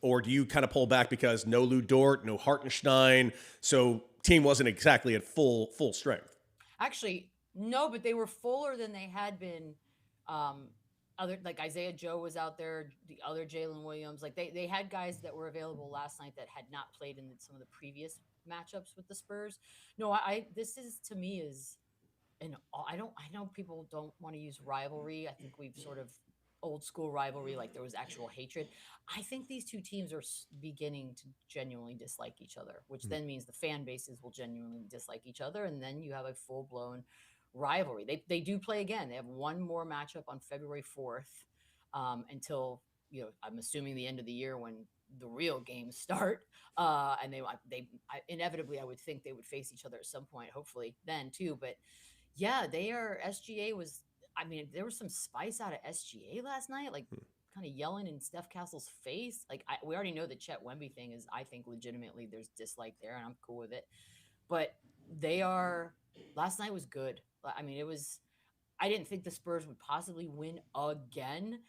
Speaker 4: or do you kind of pull back because no Lou Dort, no Hartenstein, so team wasn't exactly at full strength?
Speaker 2: Actually, no, but they were fuller than they had been. Other like Isaiah Joe was out there, the other Jalen Williams, like they had guys that were available last night that had not played in some of the previous matchups with the Spurs. No, this is to me is I know people don't want to use rivalry. I think we've sort of old school rivalry, like there was actual hatred. I think these two teams are beginning to genuinely dislike each other, which then means the fan bases will genuinely dislike each other, and then you have a full blown rivalry. They do play again. They have one more matchup on February 4th until I'm assuming the end of the year when the real games start. And they inevitably I would think they would face each other at some point. Hopefully then too. But yeah, SGA was. I mean, there was some spice out of SGA last night, like kind of yelling in Steph Castle's face. Like we already know the Chet Wemby thing is. I think legitimately there's dislike there, and I'm cool with it. But last night was good. I mean, it was. I didn't think the Spurs would possibly win again,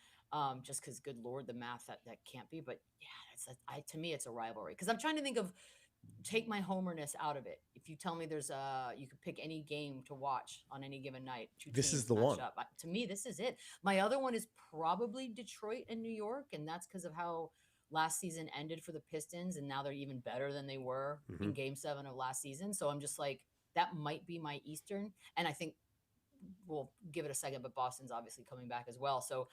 Speaker 2: just because, good Lord, the math that can't be. But yeah, to me, it's a rivalry because I'm trying to think of. Take my homerness out of it. If you tell me you could pick any game to watch on any given night.
Speaker 4: This is the one.
Speaker 2: To me, this is it. My other one is probably Detroit and New York, and that's because of how last season ended for the Pistons, and now they're even better than they were in Game 7 of last season. So I'm just like, that might be my Eastern, and I think we'll give it a second, but Boston's obviously coming back as well. So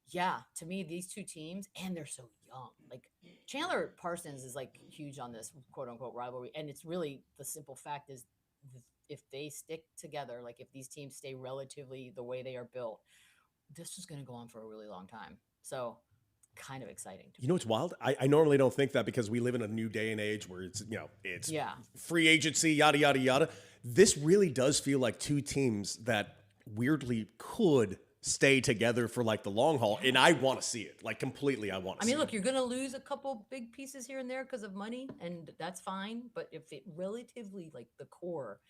Speaker 2: yeah, to me, these two teams, and they're so young. Like Chandler Parsons is like huge on this quote unquote rivalry. And it's really the simple fact is if they stick together, like if these teams stay relatively the way they are built, this is going to go on for a really long time. So kind of exciting.
Speaker 4: You know what's wild? I normally don't think that because we live in a new day and age where it's free agency, yada, yada, yada. This really does feel like two teams that weirdly could stay together for like the long haul, and I want to see it like completely. I mean,
Speaker 2: look, you're going to lose a couple big pieces here and there because of money, and that's fine. But if it relatively like the core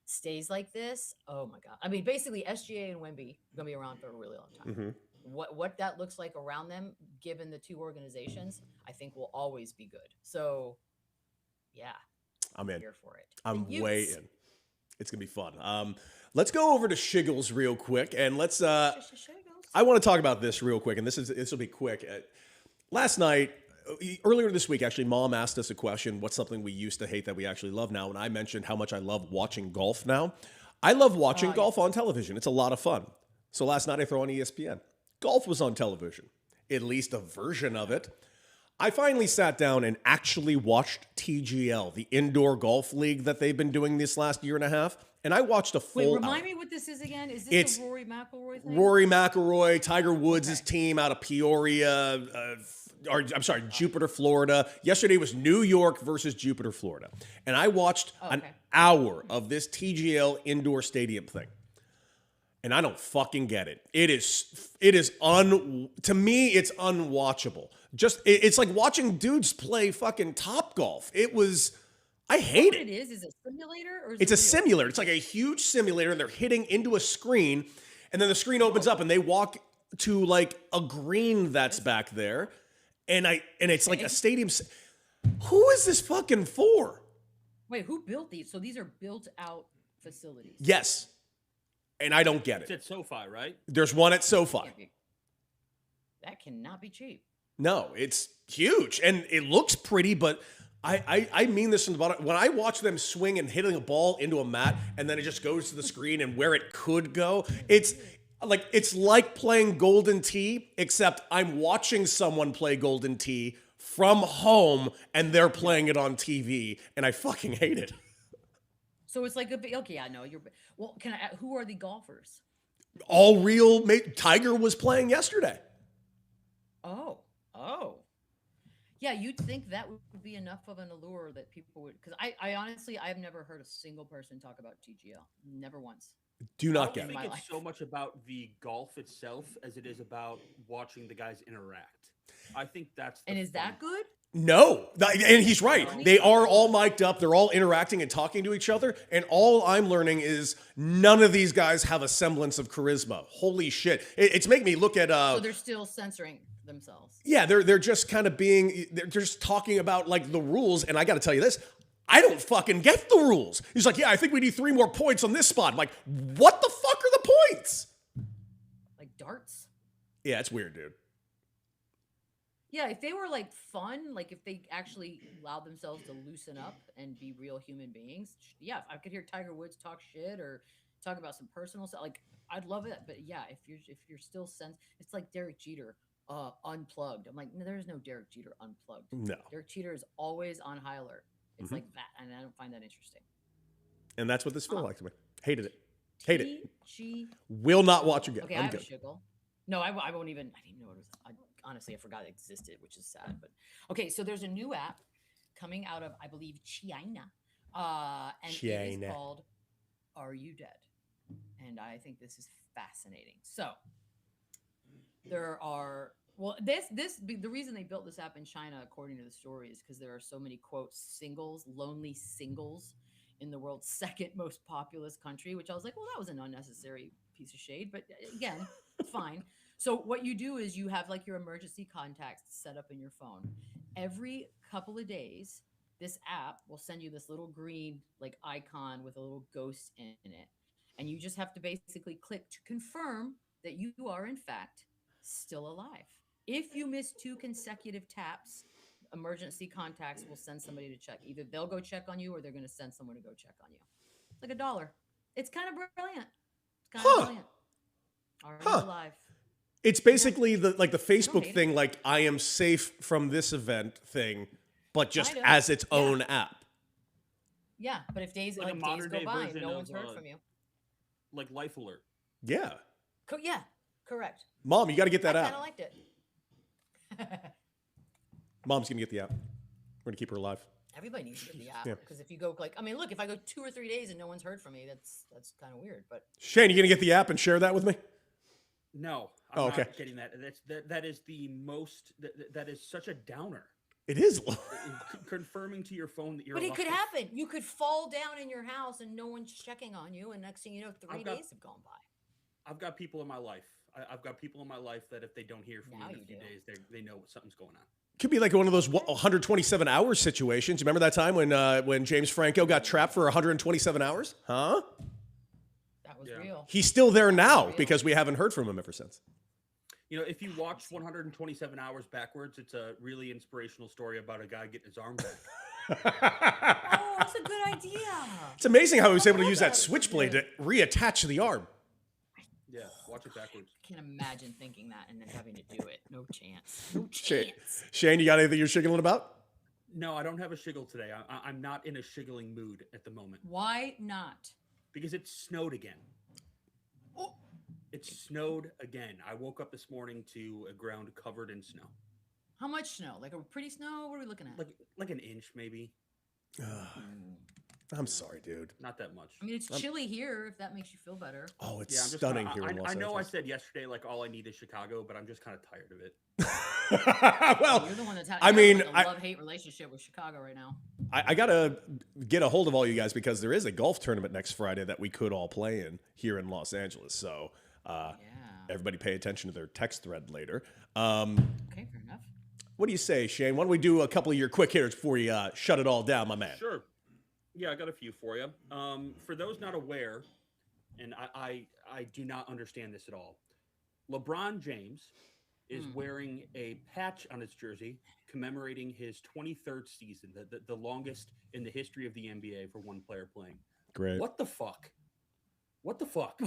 Speaker 2: stays like this, oh my god! I mean, basically, SGA and Wemby are going to be around for a really long time. What that looks like around them, given the two organizations, I think will always be good. So, yeah,
Speaker 4: I'm in.
Speaker 2: Here for it.
Speaker 4: I'm way in. It's gonna be fun. Let's go over to Shiggles real quick, and let's. I want to talk about this real quick, and this will be quick. Last night, earlier this week, actually, Mom asked us a question. What's something we used to hate that we actually love now? And I mentioned how much I love watching golf now. I love watching golf on television. It's a lot of fun. So last night I throw on ESPN. Golf was on television, at least a version of it. I finally sat down and actually watched TGL, the indoor golf league that they've been doing this last year and a half. And I watched a full
Speaker 2: remind me what this is again. Is this the Rory McIlroy thing?
Speaker 4: Rory McIlroy, Tiger Woods' team out of Peoria, Jupiter, Florida. Yesterday was New York versus Jupiter, Florida. And I watched an hour of this TGL indoor stadium thing. And I don't fucking get it. To me, it's unwatchable. It's like watching dudes play fucking Topgolf. I hate it.
Speaker 2: What it is a simulator? Or
Speaker 4: it's a simulator. It's like a huge simulator, and they're hitting into a screen, and then the screen opens up, and they walk to like a green that's back there, and it's like a stadium. Who is this fucking for?
Speaker 2: Wait, who built these? So these are built out facilities.
Speaker 4: Yes, and I don't get
Speaker 1: It's
Speaker 4: it.
Speaker 1: at SoFi, right?
Speaker 4: There's one at SoFi.
Speaker 2: That cannot be cheap.
Speaker 4: No, it's huge and it looks pretty, but I mean this from the bottom. When I watch them swing and hitting a ball into a mat and then it just goes to the screen and where it could go, it's like playing Golden Tee, except I'm watching someone play Golden Tee from home and they're playing it on TV, and I fucking hate it.
Speaker 2: So it's like okay, I know you're. Well, who are the golfers?
Speaker 4: All real. Tiger was playing yesterday.
Speaker 2: Oh. Yeah, you'd think that would be enough of an allure that people would, because I honestly, I've never heard a single person talk about TGL. Never once.
Speaker 4: Do
Speaker 1: I
Speaker 4: not
Speaker 1: don't
Speaker 4: get
Speaker 1: think
Speaker 4: it.
Speaker 1: it's so much about the golf itself as it is about watching the guys interact. I think that's the
Speaker 2: And is
Speaker 1: fun.
Speaker 2: that good?
Speaker 4: No, and he's right. They are all mic'd up. They're all interacting and talking to each other. And all I'm learning is none of these guys have a semblance of charisma. Holy shit! It's making me look at.
Speaker 2: So they're still censoring themselves.
Speaker 4: Yeah, they're just kind of they're just talking about like the rules. And I got to tell you this, I don't fucking get the rules. He's like, yeah, I think we need 3 more points on this spot. I'm like, what the fuck are the points?
Speaker 2: Like darts.
Speaker 4: Yeah, it's weird, dude.
Speaker 2: Yeah, if they were like fun, like if they actually allowed themselves to loosen up and be real human beings, yeah, if I could hear Tiger Woods talk shit or talk about some personal stuff, like I'd love it. But yeah, if you're still it's like Derek Jeter, unplugged. I'm like, no, there's no Derek Jeter unplugged.
Speaker 4: No.
Speaker 2: Derek Jeter is always on high alert. It's like that, and I don't find that interesting.
Speaker 4: And that's what this felt like to me. Hated it. Hate it.
Speaker 2: T-G.
Speaker 4: Will not watch again.
Speaker 2: Okay, I
Speaker 4: I'm
Speaker 2: have
Speaker 4: good.
Speaker 2: a shiggle. No, I won't even. I didn't even know it was. Honestly, I forgot it existed, which is sad. But okay, so there's a new app coming out of, I believe, China, and it is called "Are You Dead?" And I think this is fascinating. So there are the reason they built this app in China, according to the story, is because there are so many quote lonely singles in the world's second most populous country. Which I was like, well, that was an unnecessary piece of shade, but again, fine. So what you do is you have like your emergency contacts set up in your phone. Every couple of days, this app will send you this little green like icon with a little ghost in it. And you just have to basically click to confirm that you are in fact still alive. If you miss 2 consecutive taps, emergency contacts will send somebody to check. Either they'll go check on you or they're going to send someone to go check on you. Like $1. It's kind of brilliant. It's kind of brilliant. Are you alive?
Speaker 4: It's basically the Facebook
Speaker 2: hate
Speaker 4: thing, like I am safe from this event thing, but just
Speaker 2: Kinda.
Speaker 4: as its own app.
Speaker 2: Yeah, but if days
Speaker 1: Like a
Speaker 2: days
Speaker 1: modern
Speaker 2: go
Speaker 1: day
Speaker 2: by and
Speaker 1: version
Speaker 2: no
Speaker 1: of,
Speaker 2: one's heard from you.
Speaker 1: Like Life Alert.
Speaker 4: Yeah.
Speaker 2: Yeah, correct.
Speaker 4: Mom, you got to get that
Speaker 2: I
Speaker 4: app.
Speaker 2: kind of liked it.
Speaker 4: Mom's going to get the app. We're going to keep her alive.
Speaker 2: Everybody needs to get the app
Speaker 4: Yeah.
Speaker 2: because if you go like, I mean, look, if I go 2 or 3 days and no one's heard from me, that's kind of weird. But
Speaker 4: Shane, you going to get the app and share that with me?
Speaker 1: No, I'm
Speaker 4: Oh, okay.
Speaker 1: not getting that. That is the most. That is such a downer.
Speaker 4: It is.
Speaker 1: Confirming to your phone that you're.
Speaker 2: But it could
Speaker 1: alive.
Speaker 2: happen. You could fall down in your house and no one's checking on you, and next thing you know, 3 days have gone by.
Speaker 1: I've got people in my life. I've got people in my life that if they don't hear from
Speaker 2: Now
Speaker 1: me in a
Speaker 2: you
Speaker 1: few
Speaker 2: do.
Speaker 1: days, they know something's going on.
Speaker 4: Could be like one of those 127 hours situations. Remember that time when James Franco got trapped for 127 hours? Huh?
Speaker 2: That was
Speaker 1: Yeah.
Speaker 2: real.
Speaker 4: He's still there now because we haven't heard from him ever since.
Speaker 1: You know, if you watch 127 hours backwards, it's a really inspirational story about a guy getting his arm back.
Speaker 2: Oh, that's a good idea.
Speaker 4: It's amazing how he was able to use that switchblade to reattach the arm.
Speaker 1: Yeah, watch it backwards.
Speaker 2: I can't imagine thinking that and then having to do it. No chance. No
Speaker 4: Shane,
Speaker 2: chance.
Speaker 4: Shane, you got anything you're shiggling about?
Speaker 1: No, I don't have a shiggle today. I'm not in a shiggling mood at the moment
Speaker 2: Why not?
Speaker 1: because it snowed again.
Speaker 2: Oh.
Speaker 1: It snowed again. I woke up this morning to a ground covered in snow.
Speaker 2: How much snow? Like a pretty snow? What are we looking at?
Speaker 1: Like an inch maybe.
Speaker 4: I'm sorry, dude.
Speaker 1: Not that much.
Speaker 2: I mean, it's chilly here, if that makes you feel better.
Speaker 4: Oh, it's
Speaker 1: Yeah, I'm just
Speaker 4: stunning
Speaker 1: kinda-
Speaker 4: here in Los
Speaker 1: I know
Speaker 4: Angeles.
Speaker 1: I said yesterday like all I need is Chicago, but I'm just kind of tired of it.
Speaker 4: Well,
Speaker 2: You're the one that's
Speaker 4: I mean,
Speaker 2: like a love-hate relationship with Chicago right now.
Speaker 4: I got to get a hold of all you guys because there is a golf tournament next Friday that we could all play in here in Los Angeles. So Everybody pay attention to their text thread later.
Speaker 2: Okay, fair enough.
Speaker 4: What do you say, Shane? Why don't we do a couple of your quick hitters before you shut it all down, my man?
Speaker 1: Sure. Yeah, I got a few for you. For those not aware, and I do not understand this at all, LeBron James is wearing a patch on his jersey commemorating his 23rd season, the longest in the history of the NBA for one player playing.
Speaker 4: Great.
Speaker 1: What the fuck? What the fuck?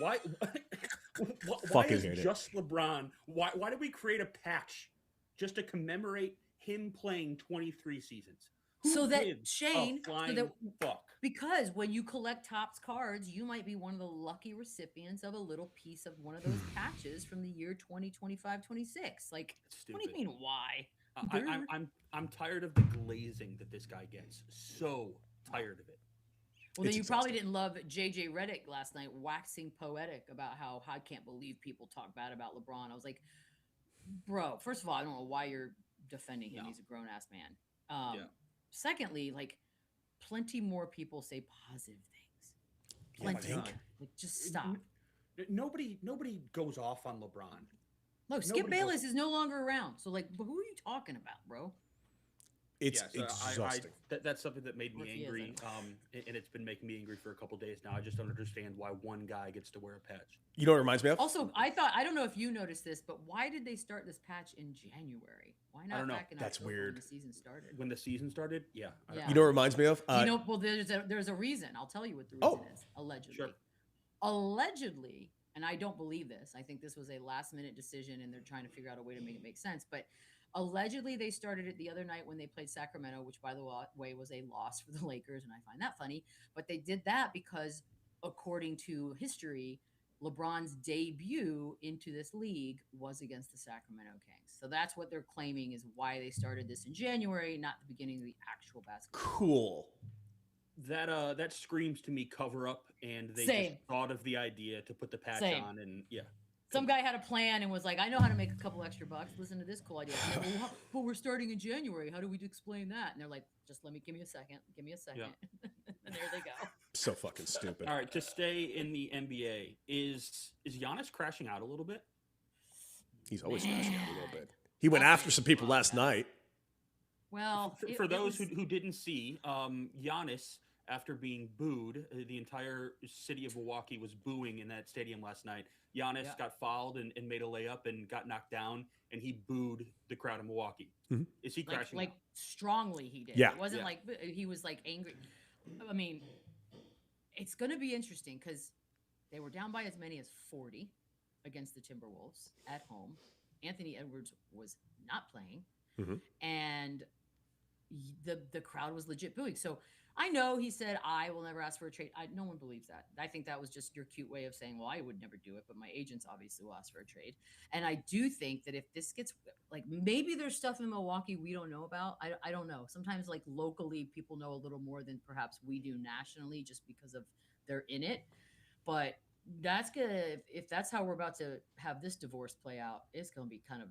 Speaker 1: Why? Why
Speaker 4: Fucking
Speaker 1: is
Speaker 4: hate it.
Speaker 1: just LeBron? Why did we create a patch just to commemorate him playing 23 seasons?
Speaker 2: So that
Speaker 1: gives a
Speaker 2: Shane,
Speaker 1: flying fuck?
Speaker 2: because when you collect Topps cards, you might be one of the lucky recipients of a little piece of one of those patches from the year 2025, 26. Like, what do you mean? Why?
Speaker 1: I'm tired of the glazing that this guy gets. So tired of it.
Speaker 2: Well, then you probably didn't love JJ Redick last night waxing poetic about how I can't believe people talk bad about LeBron. I was like, bro, first of all, I don't know why you're defending him.
Speaker 1: No.
Speaker 2: He's a grown ass man. Secondly, like, plenty more people say positive things. Plenty.
Speaker 1: God.
Speaker 2: Like, just stop.
Speaker 1: Nobody goes off on LeBron.
Speaker 2: Look, Skip Bayless is no longer around. So, like, who are you talking about, bro?
Speaker 4: It's exhausting.
Speaker 1: That's something that made me angry, and it's been making me angry for a couple days now. I just don't understand why one guy gets to wear a patch.
Speaker 4: You know what it reminds me of?
Speaker 2: Also, I don't know if you noticed this, but why did they start this patch in January? Why not back in
Speaker 4: That's
Speaker 2: October
Speaker 4: weird.
Speaker 2: when the season started?
Speaker 1: When the season started, yeah.
Speaker 4: You know what it reminds me of?
Speaker 2: Well, there's a reason. I'll tell you what the reason is. Allegedly.
Speaker 1: Sure.
Speaker 2: Allegedly, and I don't believe this. I think this was a last-minute decision, and they're trying to figure out a way to make it make sense. But allegedly, they started it the other night when they played Sacramento, which, by the way, was a loss for the Lakers, and I find that funny. But they did that because, according to history, LeBron's debut into this league was against the Sacramento Kings. So that's what they're claiming is why they started this in January, not the beginning of the actual basketball.
Speaker 4: Cool.
Speaker 1: That screams to me cover up, and they just thought of the idea to put the patch on, and
Speaker 2: Some guy had a plan and was like, I know how to make a couple extra bucks. Listen to this cool idea. Like, well, we're starting in January. How do we explain that? And they're like, give me a second. Give me a second. Yeah. And there they go.
Speaker 4: So fucking stupid.
Speaker 1: All right, to stay in the NBA, is Giannis crashing out a little bit?
Speaker 4: He's always crashing out a little bit. He went after some people last night.
Speaker 2: Well,
Speaker 1: for those who didn't see, Giannis, after being booed, the entire city of Milwaukee was booing in that stadium last night. Giannis got fouled and made a layup and got knocked down, and he booed the crowd of Milwaukee. Mm-hmm. Is he crashing?
Speaker 2: Like strongly, he did.
Speaker 4: Yeah.
Speaker 2: It wasn't like he was like angry. I mean, it's going to be interesting because they were down by as many as 40 against the Timberwolves at home. Anthony Edwards was not playing, and the crowd was legit booing. So I know he said, I will never ask for a trade. No one believes that. I think that was just your cute way of saying, well, I would never do it, but my agents obviously will ask for a trade. And I do think that if this gets, like, maybe there's stuff in Milwaukee we don't know about. I don't know. Sometimes, like, locally, people know a little more than perhaps we do nationally just because of they're in it. But that's going to, if that's how we're about to have this divorce play out, it's going to be kind of,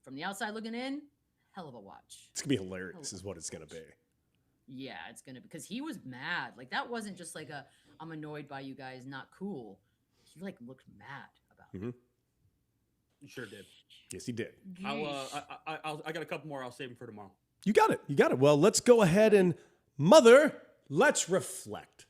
Speaker 2: from the outside looking in, hell of a watch.
Speaker 4: It's going to be hilarious is what it's going to be.
Speaker 2: Yeah, it's going to, because he was mad. Like, that wasn't just like I'm annoyed by you guys, not cool. He, like, looked mad about it.
Speaker 1: He sure did.
Speaker 4: Yes, he did.
Speaker 1: I got a couple more. I'll save them for tomorrow.
Speaker 4: You got it. Well, let's go ahead and, let's reflect.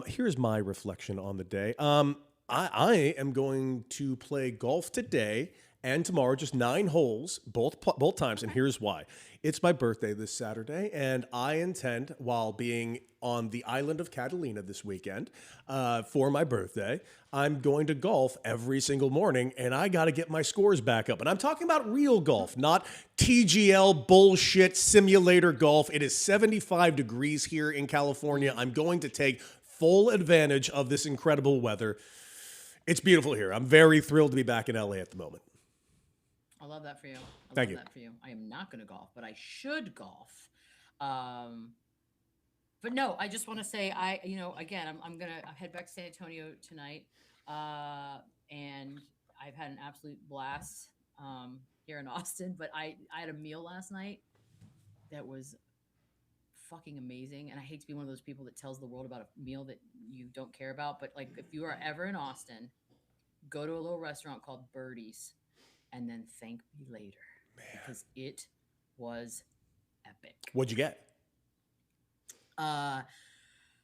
Speaker 4: Here's my reflection on the day. I am going to play golf today and tomorrow, just 9 holes, both times, and here's why. It's my birthday this Saturday, and I intend, while being on the island of Catalina this weekend for my birthday, I'm going to golf every single morning, and I got to get my scores back up. And I'm talking about real golf, not TGL bullshit simulator golf. It is 75 degrees here in California. I'm going to take full advantage of this incredible weather. It's beautiful here. I'm very thrilled to be back in LA at the moment.
Speaker 2: I love that for you.
Speaker 4: Thank you.
Speaker 2: That for you. I am not going to golf, but I should golf. But no, I just want to say, again, I'm going to head back to San Antonio tonight. And I've had an absolute blast here in Austin, but I had a meal last night that was fucking amazing. And I hate to be one of those people that tells the world about a meal that you don't care about. But like, if you are ever in Austin, go to a little restaurant called Birdie's and then thank me later. Because it was epic.
Speaker 4: What'd you get?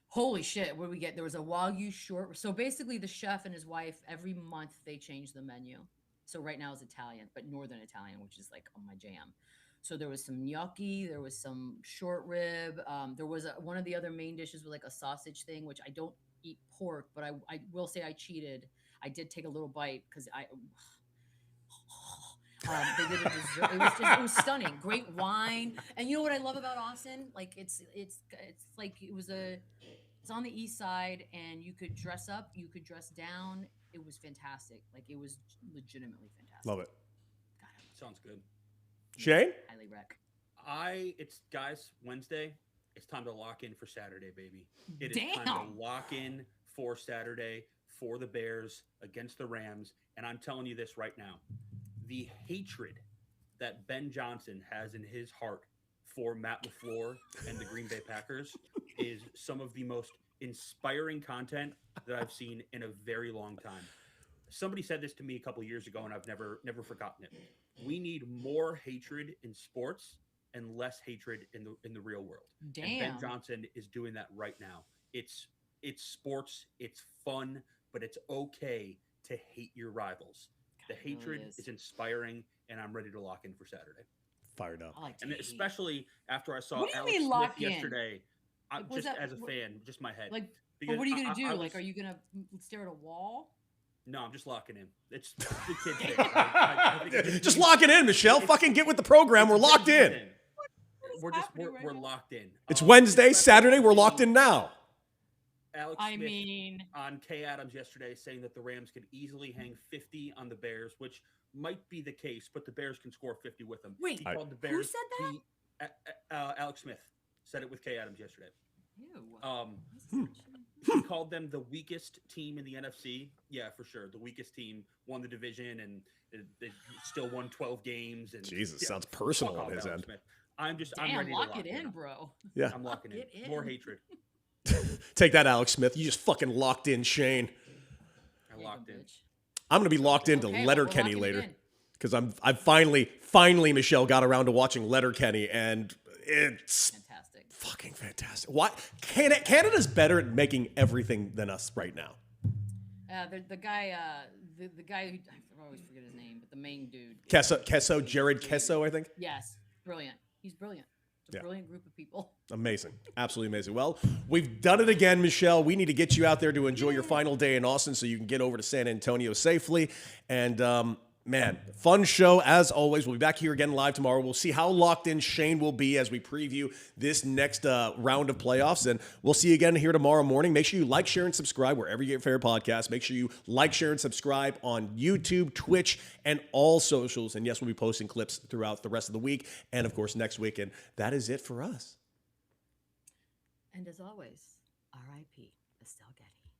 Speaker 2: Holy shit, what did we get? There was a Wagyu short. So basically the chef and his wife, every month they change the menu. So right now it's Italian, but Northern Italian, which is like on my jam. So there was some gnocchi, there was some short rib. There was one of the other main dishes was like a sausage thing, which I don't eat pork, but I will say I cheated. I did take a little bite because they did a dessert. It was stunning. Great wine. And you know what I love about Austin? Like it's like it's on the east side and you could dress up, you could dress down. It was fantastic. Like it was legitimately fantastic.
Speaker 4: Love it.
Speaker 1: Sounds good.
Speaker 4: Shane?
Speaker 2: Highly rec.
Speaker 1: It's guys, Wednesday. It's time to lock in for Saturday, baby. It is
Speaker 2: Damn.
Speaker 1: time to lock in for Saturday for the Bears against the Rams. And I'm telling you this right now. The hatred that Ben Johnson has in his heart for Matt LaFleur and the Green Bay Packers is some of the most inspiring content that I've seen in a very long time. Somebody said this to me a couple of years ago, and I've never forgotten it. We need more hatred in sports and less hatred in the real world.
Speaker 2: Damn.
Speaker 1: And Ben Johnson is doing that right now. It's sports, it's fun, but it's okay to hate your rivals. The hatred
Speaker 2: really
Speaker 1: is inspiring, and I'm ready to lock in for Saturday.
Speaker 4: Fired up.
Speaker 2: I like to
Speaker 1: And
Speaker 2: hate.
Speaker 1: especially after I saw
Speaker 2: What do you
Speaker 1: Alex
Speaker 2: mean
Speaker 1: Smith
Speaker 2: lock in?
Speaker 1: yesterday,
Speaker 2: Like, was
Speaker 1: just
Speaker 2: that-
Speaker 1: as a
Speaker 2: what-
Speaker 1: fan, just my head.
Speaker 2: Like, but
Speaker 1: Because
Speaker 2: what are you gonna
Speaker 1: I
Speaker 2: do?
Speaker 1: was-
Speaker 2: Like, are you gonna stare at a wall?
Speaker 1: No, I'm just locking in. It's the kid thing. I think it's
Speaker 4: Just lock it in, Michelle. Fucking get with the program. We're locked in.
Speaker 1: We're
Speaker 2: happening right now?
Speaker 1: locked in.
Speaker 4: It's Wednesday,
Speaker 1: especially
Speaker 4: Saturday. We're
Speaker 1: seeing
Speaker 4: locked in now.
Speaker 1: Alex
Speaker 2: I
Speaker 1: Smith
Speaker 2: mean,
Speaker 1: on Kay Adams yesterday saying that the Rams could easily hang 50 on the Bears, which might be the case, but the Bears can score 50 with them.
Speaker 2: Wait,
Speaker 1: he
Speaker 2: who
Speaker 1: called the Bears.
Speaker 2: said that?
Speaker 1: Alex Smith said it with Kay Adams yesterday.
Speaker 2: ew.
Speaker 1: He called them the weakest team in the NFC. Yeah, for sure. The weakest team won the division, and they still won 12 games. And
Speaker 4: Jesus,
Speaker 1: yeah,
Speaker 4: sounds personal
Speaker 1: fuck
Speaker 4: on
Speaker 1: off,
Speaker 4: his
Speaker 1: Alex
Speaker 4: end.
Speaker 1: Smith. I'm
Speaker 2: Damn,
Speaker 1: ready
Speaker 2: lock
Speaker 1: to lock
Speaker 2: it in, bro.
Speaker 4: Yeah.
Speaker 1: I'm locking
Speaker 2: Lock
Speaker 1: in.
Speaker 2: it
Speaker 1: More
Speaker 2: in.
Speaker 1: hatred.
Speaker 4: Take that, Alex Smith. You just fucking locked in Shane.
Speaker 1: I locked in.
Speaker 2: Bitch.
Speaker 4: I'm going to be locked into
Speaker 2: Okay, well,
Speaker 4: Letterkenny
Speaker 2: we're locking it
Speaker 4: later.
Speaker 2: in.
Speaker 4: Because I've finally, Michelle, got around to watching Letterkenny, and it's
Speaker 2: Fantastic.
Speaker 4: fucking fantastic. Why Canada's better at making everything than us right now.
Speaker 2: The guy, the guy who I always forget his name, but the main dude.
Speaker 4: Jared Kesso, I think.
Speaker 2: Yes, brilliant. He's brilliant. It's a
Speaker 4: Yeah.
Speaker 2: brilliant group of people.
Speaker 4: Amazing. Absolutely amazing. Well, we've done it again, Michelle. We need to get you out there to enjoy your final day in Austin so you can get over to San Antonio safely. And, man, fun show as always. We'll be back here again live tomorrow. We'll see how locked in Shane will be as we preview this next round of playoffs. And we'll see you again here tomorrow morning. Make sure you like, share, and subscribe wherever you get your favorite podcasts. Make sure you like, share, and subscribe on YouTube, Twitch, and all socials. And yes, we'll be posting clips throughout the rest of the week and, of course, next week. And that is it for us.
Speaker 2: And as always, R.I.P. Estelle Getty.